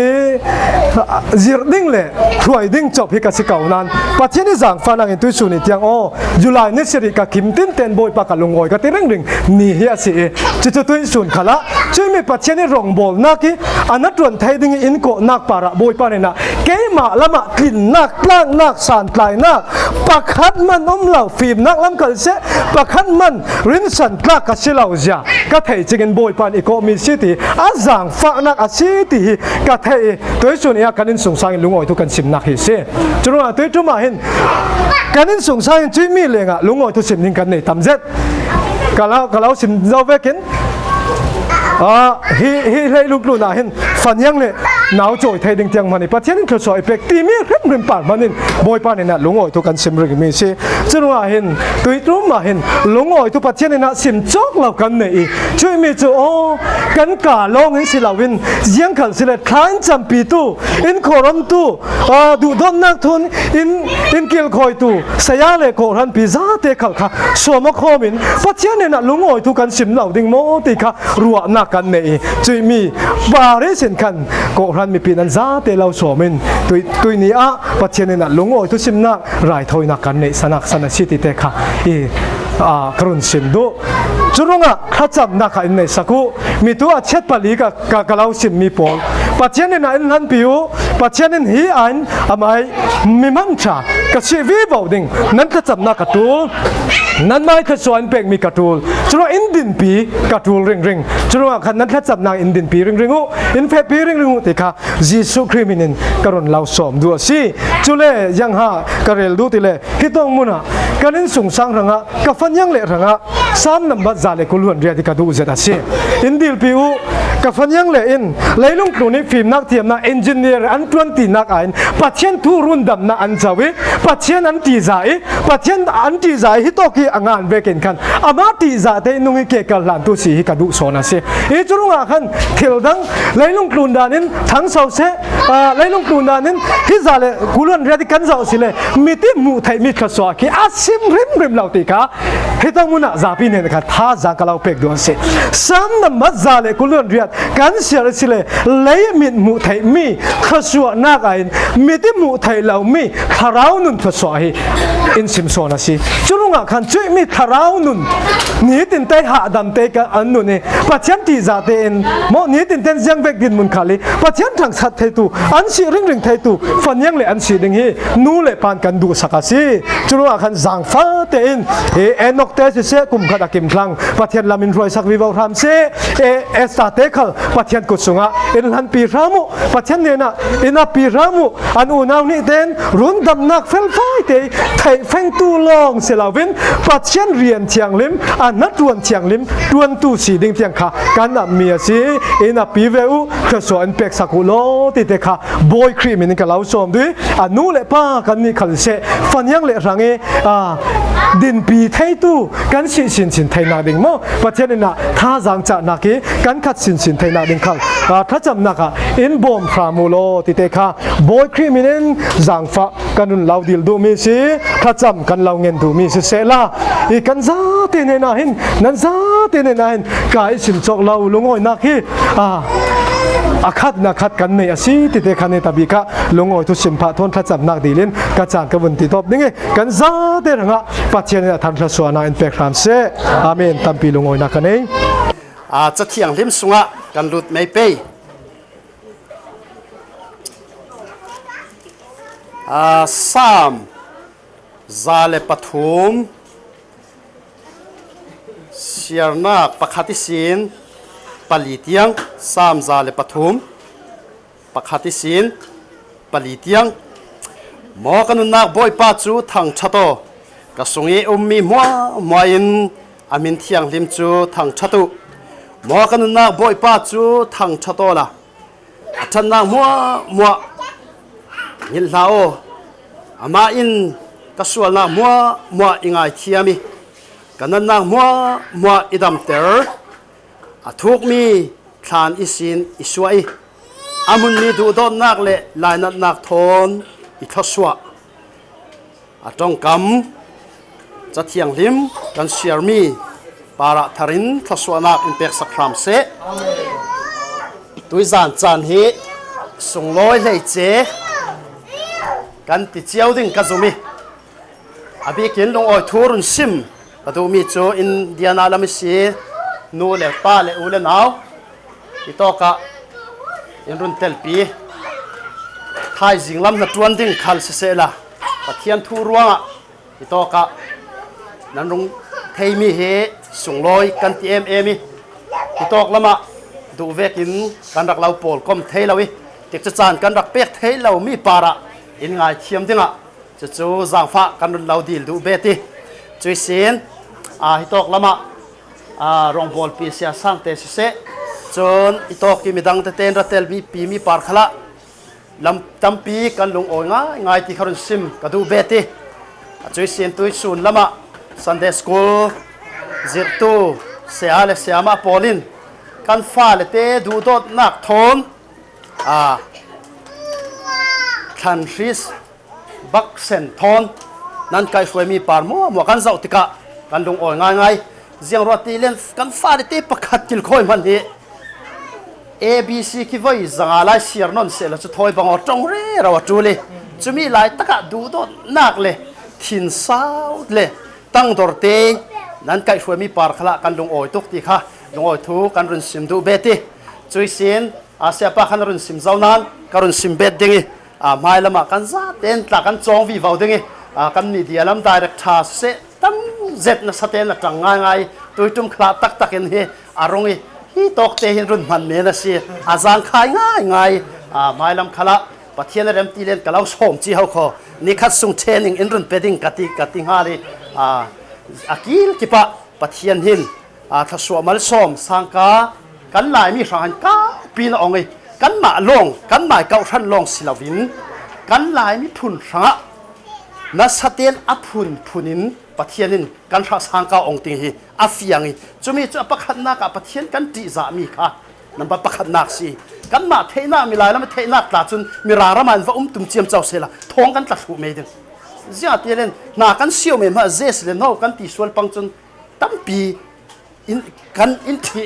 S5: zir ding le thuai ding chop hi ka si kau nan pathian ni jang fa nang in tu su ni tiang o July ni seri ka kim ten boy pa ka lungoi ka tireng ring ni hi a si chu tu sun khala chu mi pathian ni rong bol na ki anatron thai ding in ko nak para boy pa ne na ke ma lama kin nak tlang nak san tlai nak pakhat man law phim nak lam kal se pakhat man rin san tlak ka si law ja ka thei chigen boy pan iko mi city azang fa nak a city ka thei toi sun ya kanin sung sang lungoi tu kan sim nak hi se chunga toi tu ma hin kanin sung sang chui mi lenga lungoi tu sim ning kan nei tam zet kalau sim zo vekin hi lei luk lu na hin fan yang le nau choi thai ding tiang mani pathian khlo so effect ti mi rim par manin boy pa ne na lungoi tu kan sim ring mi se chunwa hin tui tu ma hin lungoi tu pathian ne na sim chok law kan nei chui mi chu o kan ka long hin silawin jiang khal sile thain champi tu in khoram tu du don nak thun in kil khoi tu saya le ko ran pi za te khal kha so ma khomin pathian ne na lungoi tu kan sim law ding mo ti kha ruwa na kan nei chui mi ba re sin kan ko ran mi pin an za te law so min tui ni a pathian ne na lungoi tu sim na rai thoi na kan nei sanak sana city te kha karun sim do churunga khacham na kha in nei saku mi tu a chet pali ka kalau sim mi pol pathian ne na in han piu pathian ne hi an amai mi man cha ka si vi ding nan khacham na ka tu nan mai kha soan pek mi ka tu churu in din pi ka tu ring churunga khan nan khacham na in din pi ring in fe pi ring te kha jisu kriminin karun law som du si chule yang ha karel du ti le hitong muna kanin sung sang ranga ka fan yang le ranga sam number za le kulun ria ka du zeta si in dil piu ka fan yang le in leilung tu ni film nak thiam na engineer an an tuan ti nak ain pathian thu run dam na an chawi pathian an ti zai pathian an ti zai hi to ki angan vekin khan ama ti za te nungi ke kal lan tu si hi ka du so na se e churunga khan thil dang leilung tlun danin thang sau se leilung tlun danin hi za le kulon ria di kan zau si le mi ti mu thai mi kha so ki asim rim lau ti ka he tang muna za pi ne ka tha za ka lau pek don se sam na ma za le kulon ria kan sia si le lei min mu thai mi kha so na ka in mi ti mu thai lau mi tharau nun kha so hi in sim so na si churunga khan chui mi tharau nun ni tin tai ha dam te ka an nu ne pathian ti za te en mo ni tin ten jang vek din mun khali pathian thang sat thai tu an si ring thai tu fan yang le an si ding hi nu le pan kan du sakasi churunga khan zang fa te in e enok te se kum khada kim thlang pathian lamin roi sak vi ram se e esta te khal pathian ku sunga in han pi ramu pathian ne na ina pi ramu an u naw ni ten run dam nak fel fai te thai pheng tu long se lawin pathian rian thiang lim an na tuan thiang lim tuan tu si ding thiang kha kan na mi si ina pi veu kha so an pek sakulo ti te kha boy cream in ka law som du anu le pa kan ni khal se fan yang le range din pi thai tu kan sin thai na ding mo pathian na tha jang cha na ki kan khat sin thai na ding khal tha cham na ka in bom phramulo ti te kha boy cream in jang fa kanun law dil du mi si tha cham kan law ngen du mi si se la i kan za te ne na hin nan za te ne na hin kai sim chok law lungoi na ki akhat na khat kan nei asi ti te khane tabi ka lungoi tu sim pha thon tha cham nak dilin ka chan ka bun ti top dinge kan za te ranga pathian na than thla suana in pek ram se amen tampi lungoi na kanei
S3: cha thiang lim sunga kan lut mai pe sam zale pathum siarna pakhati sin palitiang sam zale pathum pakhati sin palitiang mo kanun nak boy pa chu thang chato ka sungi ummi mo in amin thiang lim chu thang chatu mo kanun nak boy pa chu thang chato la chan nak mo ngil lao ama in ka sual na mo ingai thiami kanan nak mo idam ter athuk mi than isin iswai amun mi du don nak le lai nak thon i thaswa atong kam cha thiang lim kan share mi para tharin thaswa nak in pek sakram se tui zan chan hi sungloi lei che kan ti chiao ding ka zumi abi kin long oi thurun sim adu mi cho in diana lam si nu le pa le u le naw itoka in run tel pi thai jing lam na tuan ding khal se la pathian thu ruanga itoka nan rung thei mi he sungloi kan ti em itok lama du vekin kan rak lau pol kom thei lawi tek cha chan kan rak pek thei lau mi para in ngai thiam dinga chu zang fa kan run lau dil du beti chui sin hitok lama rong bol pi sia sang te se chon itok ki midang te ten ratel bi pi mi par khala lam tampi kan lung oi ngai ti kharun sim ka du beti chui sin tui sun lama Sunday school zirtu se ale se ama polin kan fa le te du dot nak thon khan ris bak sen thon nan kai shwe mi par mo kan zau tika kan lung oi ngai ziang ro ti len kan fa le te pakhat til khoi man ni abc ki voi zanga lai siar non se la chu thoi bangor tong re rawa chuli chumi lai taka du dot nak le thin sau le tang dor te nan kai shwe mi par khala kan lung oi tuk ti kha lung oi thu kan run sim du beti chui sin asia pa kan run sim zau nan karun sim bet dingi mai lama kan za ten tla kan chong vi vau dingi kan ni dia lam direct tha se tam zet na saten na tang ngai tui tum khla tak en he arongi hi tok te hin run man me na si azang khai ngai mai lam khala pathian rem ti len kalau som chi hau kho ni khat sung chening in run peding kati ngari akil kipa pathian hin thaswa mal som sangka kan lai mi sang ka pin ongai กันมาลงกันหมายเก่าท่านลงสิลาวินกันลายมิพุนสังนัสเตียนอพุนพุนินปะเทียนินกันทาสังกาองติงฮีอาฟิยังฮีจุมีจุปะขันนักปะเทียนกันติจามีค่ะนั่นปะขันนักสิกันมาเทน่ามีลายแล้วมาเทน่าตาจุนมีรารามันว่าตุมเจียมเจ้าเสละท้องกันตัดหูไม่ดึงเจ้าเตียนนากันเสียวเมมาเจสเลนเอากันตีสวลปังจุนตั้มปีกันอินที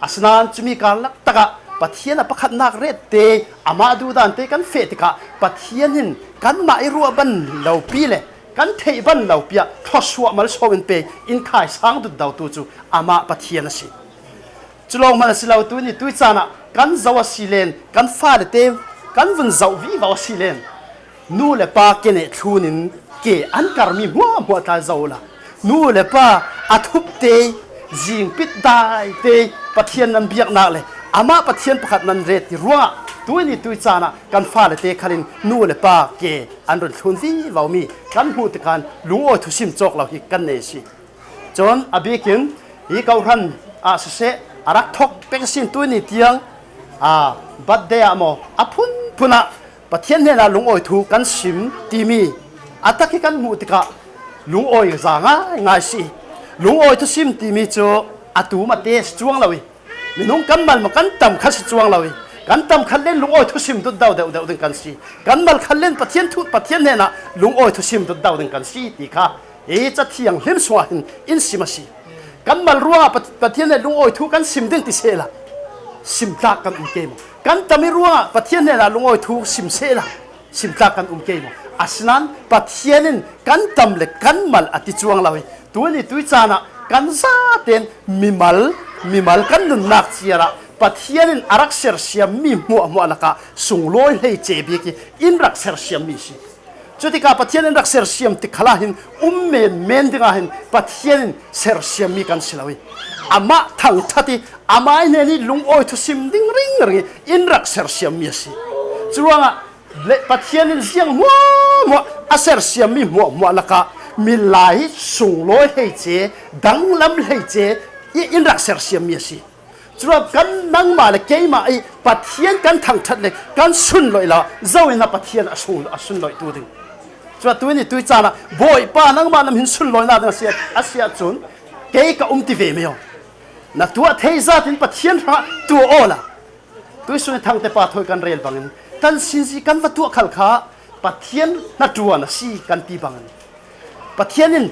S3: อาสนานจุมีการลักตะกะปะเทียนปะขันนักเรตเตอามาดูดันเตกันเฟติกะปะเทียนินกันมาไอรัวบันเหล่าปีเลยกันเทบันเหล่าปีอะทศวรรษมาโชวินเปอินขายสังดุดดาวตูจูอามาปะเทียนสิจุลองมันสิเหล่าตัวนี้ตัวจานะกันเจ้าสิเลนกันฟ้าเตกันวันเจ้าวิวาสิเลนนู่นแหละป้าเกเนทูนินเกอันการมีมัวตาเจ้าละนู่นแหละป้าอัทุบเตจิงปิดได้เตปะเทียนนันเบียกนักเลยอามาปะเทียนประคัดนันเรติรัวตัวนี้ตัวจานะกันฟ้าเตคลินนู่นแหละป้าเกอันรุนทุนวิวามีกันหูตะการลุงโอทุชิมจอกเราฮิกันเนสิจนอบิกินอีเกาหันอาเสอารักทกเป็กสินตัวนี้เตียงบัดเดียโมอพุนพุนะปะเทียนเนี่ยนะลุงโอยถูกันสิมตีมีอัตตะกิกันมูติกะลุงโอยจางง่ายสิลุงโอยทุสิมตีมีโจอัตูมาเตสจวงเรามีนุ่งกันมันมากันต่ำขัดจวงเรากันต่ำขัดเล่นลุงโอยทุสิมดุดดาวเดาดึงกันสิกันมันขัดเล่นปะเทียนทุปะเทียนเนี่ยนะลุงโอยทุสิมดุดดาวดึงกันสิตีค่ะจะเที่ยงเห็นสวาหินอินสิมาสิกันมารัวปะเทียนเนี่ยลุงโอยทุกันสิมดึงติเสละสิมตากันเกมกันตามิรัวปะเทียนเนี่ยลุงโอยทุสิมเสละสิมตากันเกมอาสนั้นปะเทียนกันตำเล็กกันมาอติจวงเราตัวนี้ตัวจานะกันซาเตนมิมัลกันนุนนักเสียระปะเทียนอารักเสียเสียมีมัวละกะส่งลอยให้เจ็บกีอินรักเสียเสียมีสิจุดที่กาปะเทียนรักเสียเสียมติขลาหินเมนติกาหินปะเทียนเสียเสียมีกันสิลาวิอามาทั้งทัดอามาเนี่ยนี่ลุงโอยทุสิมดิ้งริงอินรักเสียเสียมีสิจวงอ่ะปะเทียนเสียงมัวอาเสียเสียมีมัวละกะมีหลายส่งลอยให้เจดังลำให้เจอินรักเสียเสียมีสิจุดกันนั่งมาเลยเกยมาไอ้ปะเทียนกันทั้งทัดเลยกันสุนลอยละเจ้าอินปะเทียนอสุนลอยตัวดึงจุดตัวนี้ตัวจานะบ่อยป้านั่งมาลำหินสุนลอยน่าดังเสียจุนเกยกับติเวไม่ยอมนักตัวเทซาตินปะเทียนตัวโอละตัวสุนทางแต่ปะถอยกันเรียลบังกันสินสิกันวัตถุขลขาปะเทียนนักตัวนะสิกันตีบังปะเทียนนี่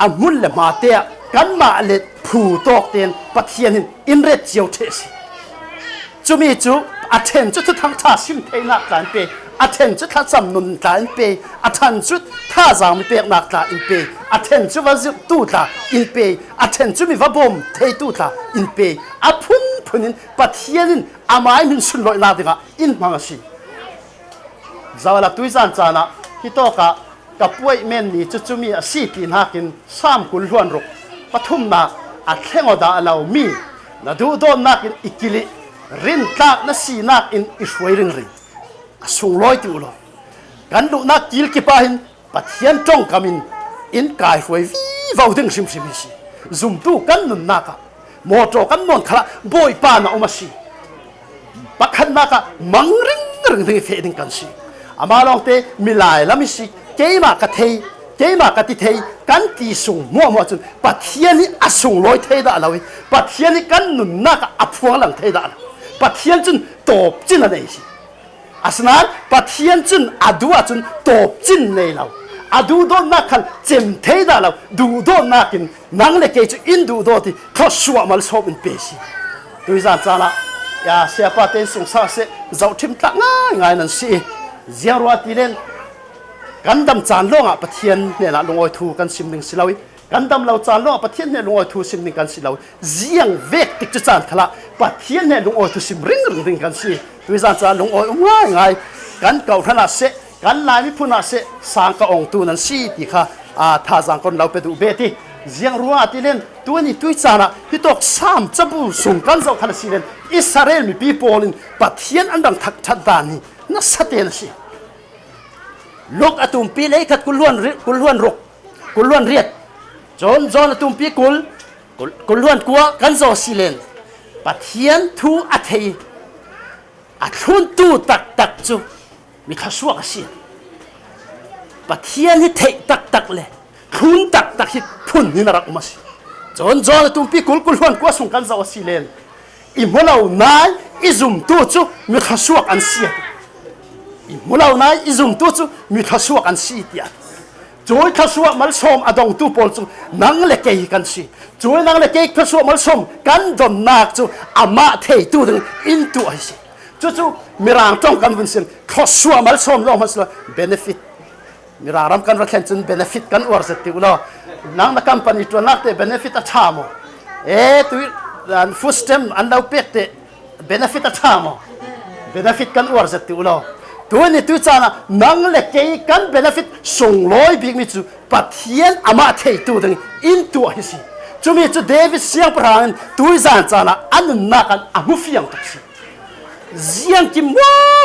S3: อามุลเลมาเตะกันมาเล็ดผู้ตอกเตียนปะเทียนนี่อินเรตเจียวเทสิจุมีจุอาเทนจุดทั้งท่าซิมเทนักหลานเปอาเทนจุดท่าจำนุนหลานเปอาทันจุดท่าจางมีเปนักหลานอินเปอาเทนจุดว่าจุดตูตาอินเปอาเทนจุดมีว่าบอมเทตูตาอินเปอาพุนปะเทียนนี่อาไม้มินสุนลอยนาดิกะอินมังสิจาวลักตุยจานจานะฮิโตกะกับป่วยเมนนี่จุมีอาชีพนักกิน3 กุลล้วนรุกปฐุมนักอัดเทงอดาเรามีนาดูโดนนักอินอิกิลิรินตักนาสีนักอินอิสวยริงส่งลอยตัวลอยกันดูนักกิลกิปาหินปะเทียนจงกามินอินกายฟวยวิวาวดึงซิมสิซุมตูกันนุนนักโมโตกันนนขละบอยปานะอมาสิปักขันนักมังริงดึงเฟดิงกันสิอามาลองเตมิลายละมิสิเกยมากะเทเกยมากะติเทกันตีส่งมัวจุนปะเทียนนี่อส่งลอยเทดาละวิปะเทียนนี่กันนุนนักอพวงหลังเทดาละปะเทียนจุนตบจินอะไรสิอาสนั้นปะเทียนจุนอดูจุนตบจินในเราอดูโดนนักขันเจมเทดาเราดูโดนนักกินนังเลเกจุอินดูโดที่ทศวรรษมาชอบเป็นเปสิดูจานจานะยาเสียปะเตนส่งสาเสเจ้าทิมตักง่ายนั่นสิเจียรัวตีเลนกันดำจานล่องปะเทียนเนี่ยนะลงอ้อยทูกันซิมหนึ่งสิลาวิกันดำเราจานล่องปะเทียนเนี่ยลงอ้อยทูซิมหนึ่งกันสิลาวิเจียงเวกติดจานขละปะเทียนเนี่ยลงอ้อยทูซิมริงกันสิดูจานจานลงอ้อยง่ายกันเก่าขนาดเสกันลายมิพุนาเสสางกะองตูนันสิติค่ะท่าจางคนเราไปดูเบติเจียงรัวตีเลนตัวนี้ตัวจานะที่ตก3 จับบุส่งกันเจ้าขนาดสิเลนอิสราเอลมีปีโปลินปะเทียนอันดังทักชัดดานี่น่าสะเทือนสิลูกอตุมปีเล็กกุลล้วนรกกุลล้วนเรียดจนอตุมปีกุลล้วนกัวกันโซสิเลนปะเทียนทูอัฐิ
S6: a thun tu tak chu mi kha suak a si pathian hi thei tak le thun tak hi phun ni narak ma si chon tum pi kul huan ko sung kan zaw si len i molau nai i zum tu chu mi kha suak an si i molau nai i zum tu chu mi kha suak an si tia joy kha suak mal som adong tu pol chu nang le ke kan si joy nang le ke kha suak mal som kan don nak chu ama thei tu ding in tu ai si chu mirang tong kan vun sin kha suak mal som lo mas benefit miraram kan ra khen chun benefit kan war zat ti ulo nang na company to nak te benefit a thamo tu dan food stamp an lau pek te benefit a thamo benefit kan war zat ti ulo tu ni tu chana nang le ke kan benefit song loi big mi chu pathian ama thei tu ding in tu hi si chumi chu david siang prang tu zan chana an na kan amu fiang tak si ziang kim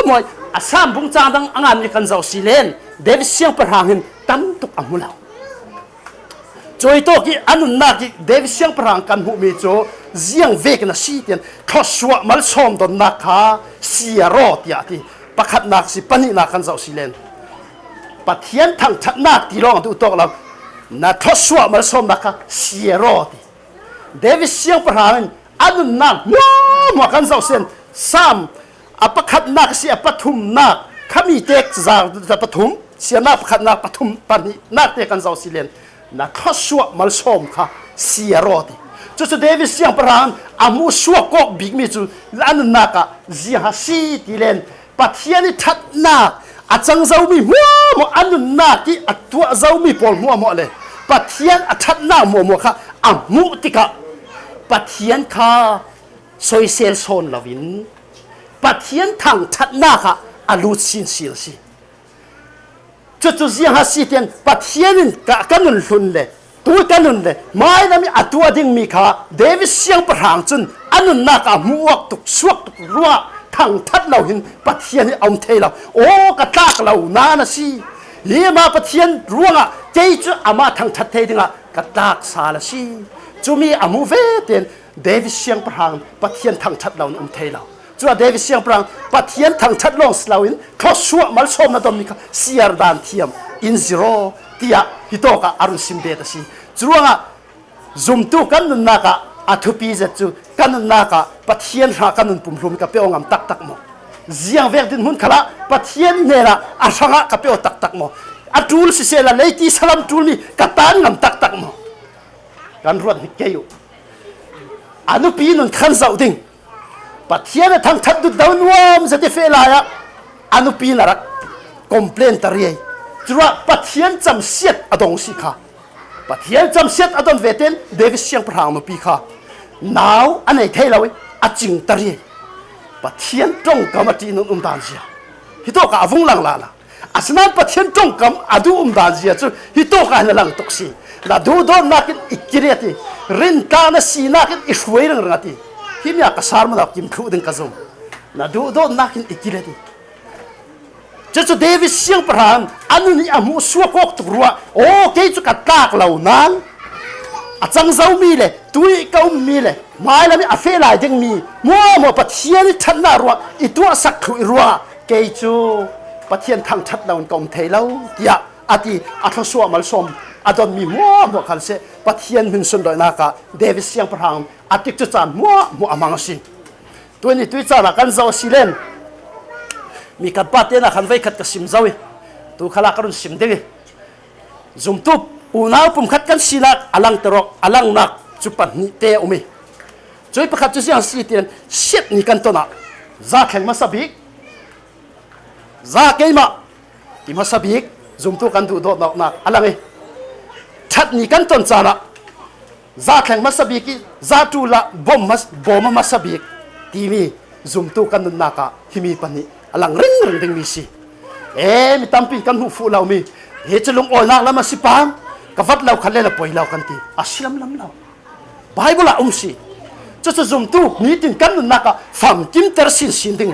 S6: mo asam bung chang dang angan ni kan zau silen david siang prang tan tuk amulau joy to ki anun na ki david siang prang kan hu mi cho ziang vek na si tian khoswa mal som don na kha sia ro tia ti pakhat nak si pani na kan zau silen pathian thang that nak ti rong tu tok la na khoswa mal som na kha sia ro ti david siang prang anun na mo kan zau sen sam apakhat nak si apathum nak khami tek za pathum sia na pakhat nak pathum pani na te kan zau silen na khoswa mal som kha sia ro ti chu david siang prang amu suak ko big mi chu an na ka ji ha si ti len pathian ni that na achang zau mi mo an na ki atwa zau mi pol mo le pathian a that na mo kha amu ti ka pathian kha soi sel son lovin pathian thang that na kha alu sin sil si chu ji ha si ten pathian ka kanun hlun le tu kanun le mai na mi atua ding mi kha david siang prang chun anun na ka muak tuk suak tuk ruwa thang that lo hin pathian ni om thei lo o ka tak lo na na si ye ma pathian ruanga chei chu ama thang that thei dinga ka tak sa la si chu mi amu ve ten david siang prang pathian thang that lo om thei lo chu david siang prang pathian thang that long slawin tho suak mal som na dom mi kha siar dan thiam in zero tia hitoka arun simbe ta si chuanga zum tu kan na ka athupi za chu kan na ka pathian ra kan pum hlum ka pe ongam tak mo ziang ver din hun khala pathian ne la asanga ka pe tak mo atul si sela leiti salam tul mi ka tan ngam tak mo kan ruat hi keyu anu pi nun khan zau ding pathian thang that du down wam za te fe la ya anu pi na rak complain tariai chua pathian cham siat adong si kha pathian cham siat adon veten david siang prang no pi kha now anei theilawi aching tari pathian tong kamati nun dan sia hito ka avung lang la asnan pathian tong kam adu dan sia chu hito ka na lang toksi la du do nakin ikireti rin ta na sinakin iswei rang ngati himya ka sarma da kim khu ding ka zum na du do nakin ikireti chu david siang prang anu ni amu suakok tu ruwa o ke chu ka tak lau nan achang zau mi le tui ka mi le mai la mi afe lai ding mi mo pathian ni that na ruwa i tu sak khu ruwa ke chu pathian thang that laun kom thei lau tia ati atho suwa mal som adon mi mo khal se pathian hin sun doi na ka david siang prang atik chu chan mo amang si tui cha la kan zau silen mi kan pa te na khan vai khat ka sim zawi tu khala karun sim dege zum tu unaw pum khat kan silak alang terok alang nak chupan ni te umi choi pakhat chu siang si ten shit ni kan to na za kheng ma sabik za keima ti ma sabik zum tu kan du do na alang e that ni kan ton chana za kheng ma sabik ki za tu la bom ma sabik ti mi zum tu kan na ka himi pani alang ring ding mi si mi tampi kan hu fu lau mi he chelung ol nak lama si pam ka vat lau khale la poi lau kan ti asiam lam lau bible si chu zum tu ni tin kan na ka fam kim ter sin ding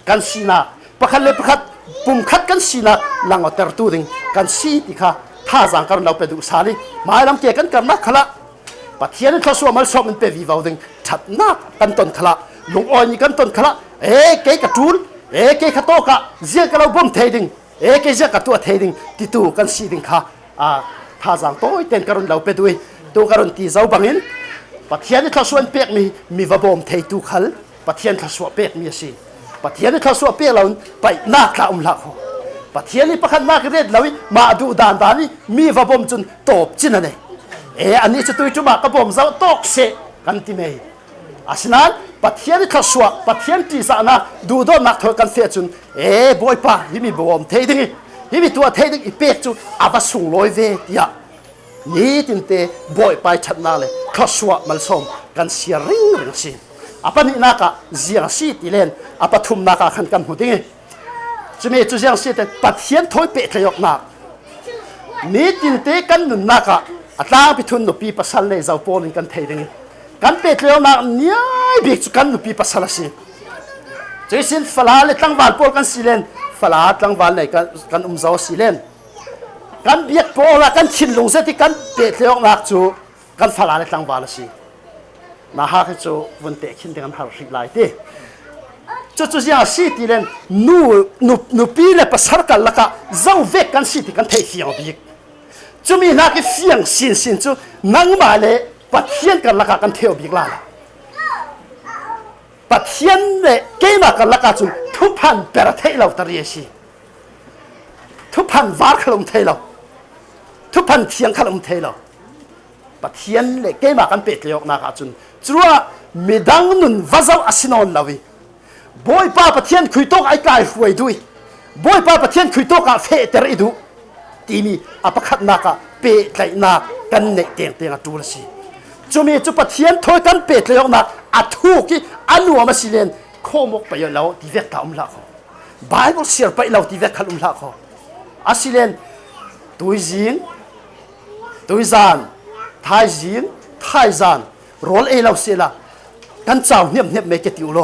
S6: kan sina pakhale pakhat pum khat kan sina lang ter tu ding kan si ti kha tha jang kan lau pe du sali mai lam ke kan na khala pathian thoswa mal som pe vi vau ding that na kan ton khala ลงอ้อยนี่กันต้นขละเกยกระจูนเกยขะโตกะเจียกะเราบ่มเทดิงเกยเจียกะตัวเทดิงติตูกันสีดิงค่ะท่าจางโต้เต้นกระรุนเราไปด้วยตัวกระรุนตีเจ้าบังอินปัทเทียนนี่ทศวรเปียกมีวบ่มเทตูขัลปัทเทียนทศวรเปียกมีสิปัทเทียนนี่ทศวรเปียกเราไปนักละละโคปัทเทียนนี่ประคันนักเรียนเรามาดูดานนี่มีวบ่มจนตบจินนั่นเองอันนี้จะตัวจุมากระบ่มเจ้าตกเสกันที่ไม่อาศัยนั้นปัทเทียนทศวรปัทเทียนที่สานะดูโดนนักเถอะกันเสียจนบอยป้าที่มีบ่มเทดิงที่มีตัวเทดิงอีเปียกจุอาบัสุงลอยเวทียนี่ตินเตบอยไปชัดนาเลยทศวรมันสมกันเสียริงสิอาปนี่นักเสียงสีติเลนอาปทุมนักขันกันหูดิ้งจะมีจุดเสียงสีแต่ปัทเทียนถอยเปะเลยออกนักนี่ตินเตกันนุนนักอัตราพิทุนนุปีปัสสันเลยเจ้าปนิกันเทดิงกันเปะเลยออกนักเนี่ยบิกจุกันนุปีปัสสันสิจะสินฟลาเลยตั้งวันปอกันสิเลนฟลาตั้งวันเลยกันเจ้าสิเลนกันเบียดปอละกันชินลงเสติกันเปะเลยออกนักจูกันฟลาเลยตั้งวันละสิน่าฮักจูวันเตะขินเด็กกันหาริไลตี้จุดอย่างสิทีเลนนูปีเลยภาษากันละก็เจ้าเวกันสิที่กันเทียงบิกจูมีนักเฟียงสินจูนั่งมาเลยปัทเทียนกันละกันเที่ยวบิกลาปัทเทียนเลยเกี่ยนักกันละกันจูทุกพันเปรตเทเราตรีสิทุกพันวาร์ขลุ่มเทเราทุกพันเทียงขลุ่มเทเราปัทเทียนเลยเกี่ยนักกันเปรตเลยออกนักจูจัวมีดังนุนวาเจ้าอาศินอนลาวิบอยป้าปัทเทียนคุยโต๊ะไอ้กายหวยด้วยบอยป้าปัทเทียนคุยโต๊ะกับเฟเตอร์อีดูทีนี้อาปขัดนักเปรตเลยนักกันเนตเตียงตัวละสิจูมีจุปัทเทียนถอยกันเปรตเลยออกนักอัดทุกี้อันนัวมาสิเลนโคมกไปยเราที่เวกตาละเขาไบเบิลเสียไปเราที่เวกขลุละเขาอาสิเลนตุยจินตุยจานไทยจินไทยจานรอลเราเสียละกันเจ้าเนี่ยไม่เกติวโล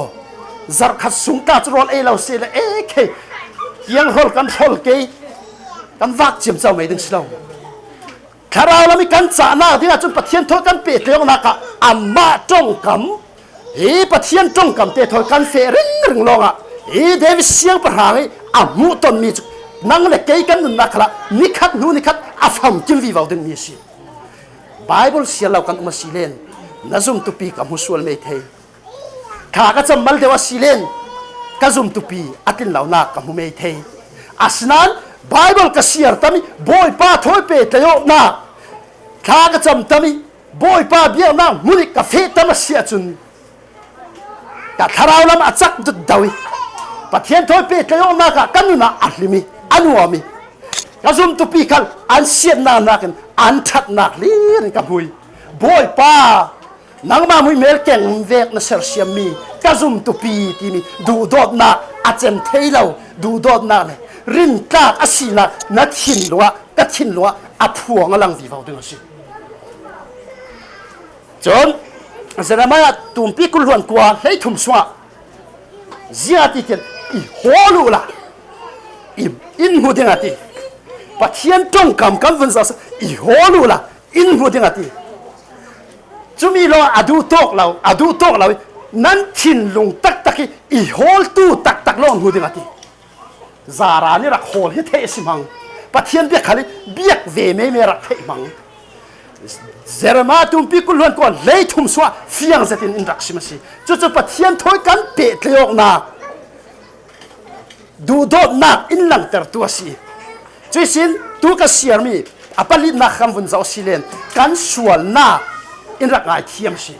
S6: จักขัดสุงตาจรอลเราเสียละเคยังรอลกันรอลเกยกันวักจิมเจ้าไม่ดึงสิเราคาราเรามีกันจ่าหน้าที่อาจจะปัทเทียนถอยกันเปรตเลยออกนักอัมมาจงกำปัทเทียนจงกำเตะถอยกันเฟริงลงเดวิสเสียงประหารอามุตอนมีจุนั่งเล็กเกยกันนุนนักละนิคัดนูนิคัดอาฟัมจิมวิวาวดึงมีสิไบเบิลเสียเรากันมาสิเลนน่าซุ่มตุปีกับมุสลิมไม่เทข้าก็จะมาเดว่าสิเลนก็ซุ่มตุปีอัตินเหล่านักกับมุไม่เทอาสนั้นไบเบิลก็เสียตามีบอยป้าถอยเปรตเลยออกนักข้าก็จำตามีบอยป้าเบี้ยนักมุนิกาเฟตามาเสียจุนแต่ถ้าเราลำอัดจักดุดดาวิปัทเทียนถอยเปรตเลยออกนักกันนู่นอัดลิมีอันวามีก็ซุ่มตุปีกันอันเสียนักอันทัดนักลีนกับหุยบอยป้านังมามุยเมลเก่งเวกนัสเซอร์เซียมีก็ซุ่มตุปีที่มีดูดอดนักอาเจมเทเลาดูดอดนักเลยรินกากอาศินักนัดชินลัวกัดชินลัวอัดหัวงลังวิวาวดึงสิจนเสร็จแล้วมาตุ่มปีกุลวนกว่าให้ทุ่มสวะเสียติเตียนอีหัวลูละอินหูดึงอาทิปัทเทียนจงกำกันวันเสาร์อีหัวลูละอินหูดึงอาทิจุมีเราอดูโตกเรานั้นชินลงตักอีหัวตู้ตักลงหูดึงอาทิซารานี่รักโหลให้เทสิมังปัทเทียนเบียกขันเบียกเวไม่รักเทมังเซรามาตุมปีกุลวนก่อนเลยทุ่มสวะเฟียงเสตินอินรักสิมาสิจุปัทเทียนถอยกันเปะเลยออกนักดูโดดนักอินหลังเตอร์ตัวสิจุสินตัวก็เสียมีอภัลินักคำวันเจ้าสิเลนกันส่วนนักอินรักไอเทียมสิ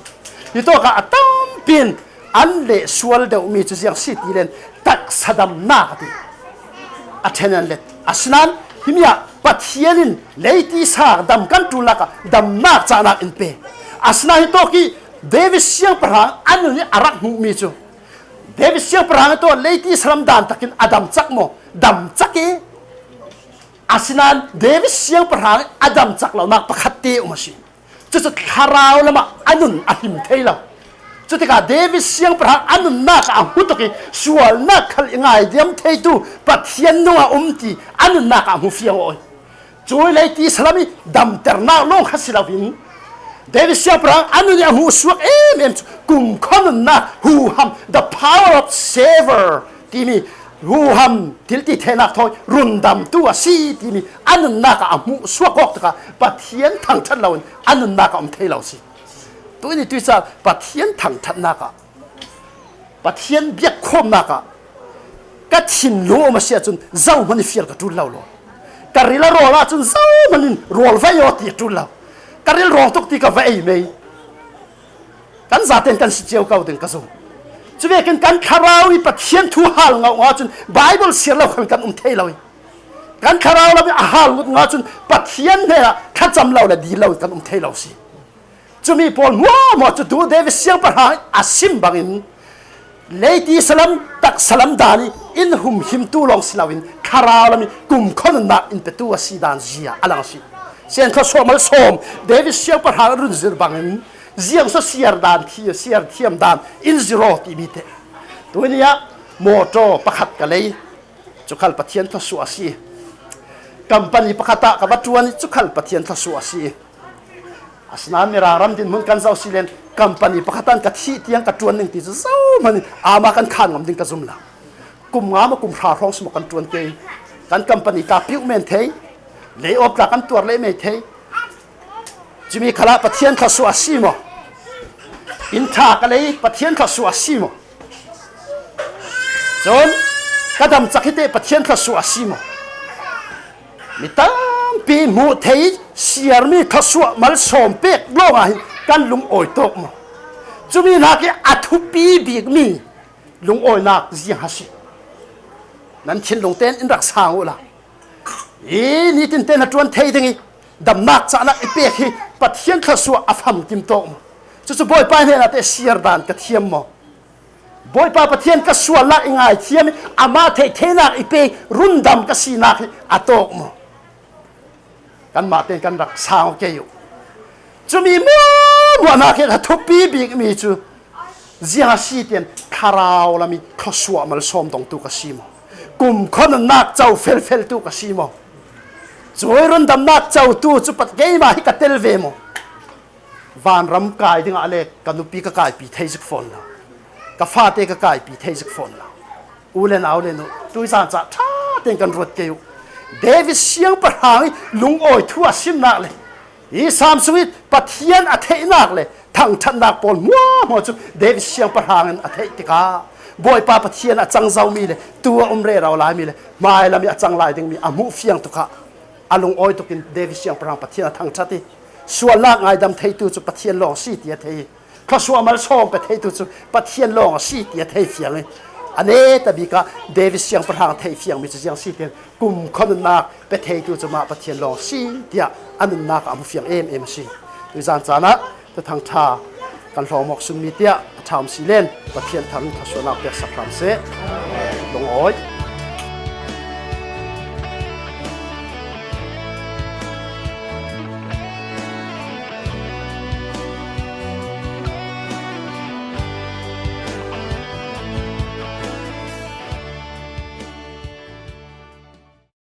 S6: ยี่ตัวก็ตั้มปินอันเละส่วนเดียวมีจุดอย่างสิทีเลนตักสะดมนักดิอัศนันเล็ดอัศนันหิมยาปัทเทียนินเลยที่สากดำกันตุลักดำนักจานักอินเปอัศนันฮิโตกี้เดวิสเซียงประหารอันนี้อารักมุมีจูเดวิสเซียงประหารตัวเลยที่สลัมดานตักินอดัมจักโมดำจักเออัศนันเดวิสเซียงประหารอดัมจักเรานักประคัตเตอุมาชิจุดคาราวละมาอันนุนอหิมเทเราจุดที่กาเดวิสเซียงประหารอันนุนนักอาหุตกี้ส่วนนักขลง่ายเดียมเทตูปัทเทียนนัวตีอันนุนนักอาหุเฟียงโอยจุยเลยที่สลามีดำเตอร์นาลงขัสลาวิน David siya parang ano niya husuak kum konon na huham the power of savor timi huham tilti tenak toy rundam tu si timi anun naka amu suak ka pathian thang chat lawn anun naka thei law si tu ni tu sa pathian thang chat naka pathian biak khom naka ka thin lo ma sia chun zau mani fial ka tu law lo karila rola chun zau manin rol vai yo ti tu law karil rong tok ti ka vai mei kan zaten kan si cheu kau den ka zo chuwe kan kharawi pathian thu hal nga chun bible sir lo kan thei lawi kan kharaw la a hal nga chun pathian ne kha cham law la di law kan thei law si chumi pol mo chu du David siang par ha asim bangin leiti salam tak salam dani in hum him tu long silawin kharaw la mi kum khon na in petu asidan zia alang si sen kho somal som David siang par ha run zir bangin ziang so siar dan thi siar thiam dan in zero ti bite tunia moto pakhat ka lei chukhal pathian tha su asi company pakhata ka batuan chukhal pathian tha su asi asnan mera ram din mun kan zau silen company pakhatan ka thi tiang ka tuan ning ti zau man ama kan khan ngam ding ka zumla kum nga ma kum thra rong smo kan tuan ke kan company ka piu men thei lei op la kan tuar le me thei jimi khala pathian tha su asi mo in tha ka lei pathian tha su asi mo chon kadam chakhite pathian tha su asi mo mitam pi mu thei siar mi tha su mal som pek lo nga kan lung oi tok mo chumi na ki athu pi big mi lung oi nak ji ha si nan chin lung ten in rak sang ula ni tin ten atron thei dingi dam nak cha na ipe hi pathian tha su afam kim tok mo chu boy pa ne na te siar dan ka thiam mo boy pa pathian ka su la ingai thiam ama the na ipe rundam ka si na atok mo kan ma ten kan rak sang ke yu chumi mo na ke thu pi big mi chu zia si ten kharau la mi khoswa mal som dong tu ka si mo kum khon nak chau fel fel tu ka si mo choi ron dam nak chau tu chu pat ge ma hi ka tel ve mo van ram kai ding ale kanupi ka kai pi thei zik phone la ka fa te ka kai pi thei zik phone la ulen aulen no tu san cha tha ten kan rot ke yu David siang par hang lung oi thu asim nak le i sam suit pathian a thei nak le thang that nak pol mo chu David siang par hang a thei ti ka boy pa pathian a chang zau mi le tu umre raw la mi le mai la mi a chang lai ding mi amu fiang tu kha alung oi to kin David siang par hang pathian thang chati sual lak ngai dam thei tu chu pathian long si ti thei kha suamal som pe thei tu chu pathian long si ti thei fiang ane tabika David siang par hang thei fiang mi chu siang si ten kum khon na pe thei tu chu ma pathian long si tia anun na ka amu fiang em si tu zan chana ta thang tha kan hlomok sun mi tia tham si len pathian tham tha suana pe sakram se long oi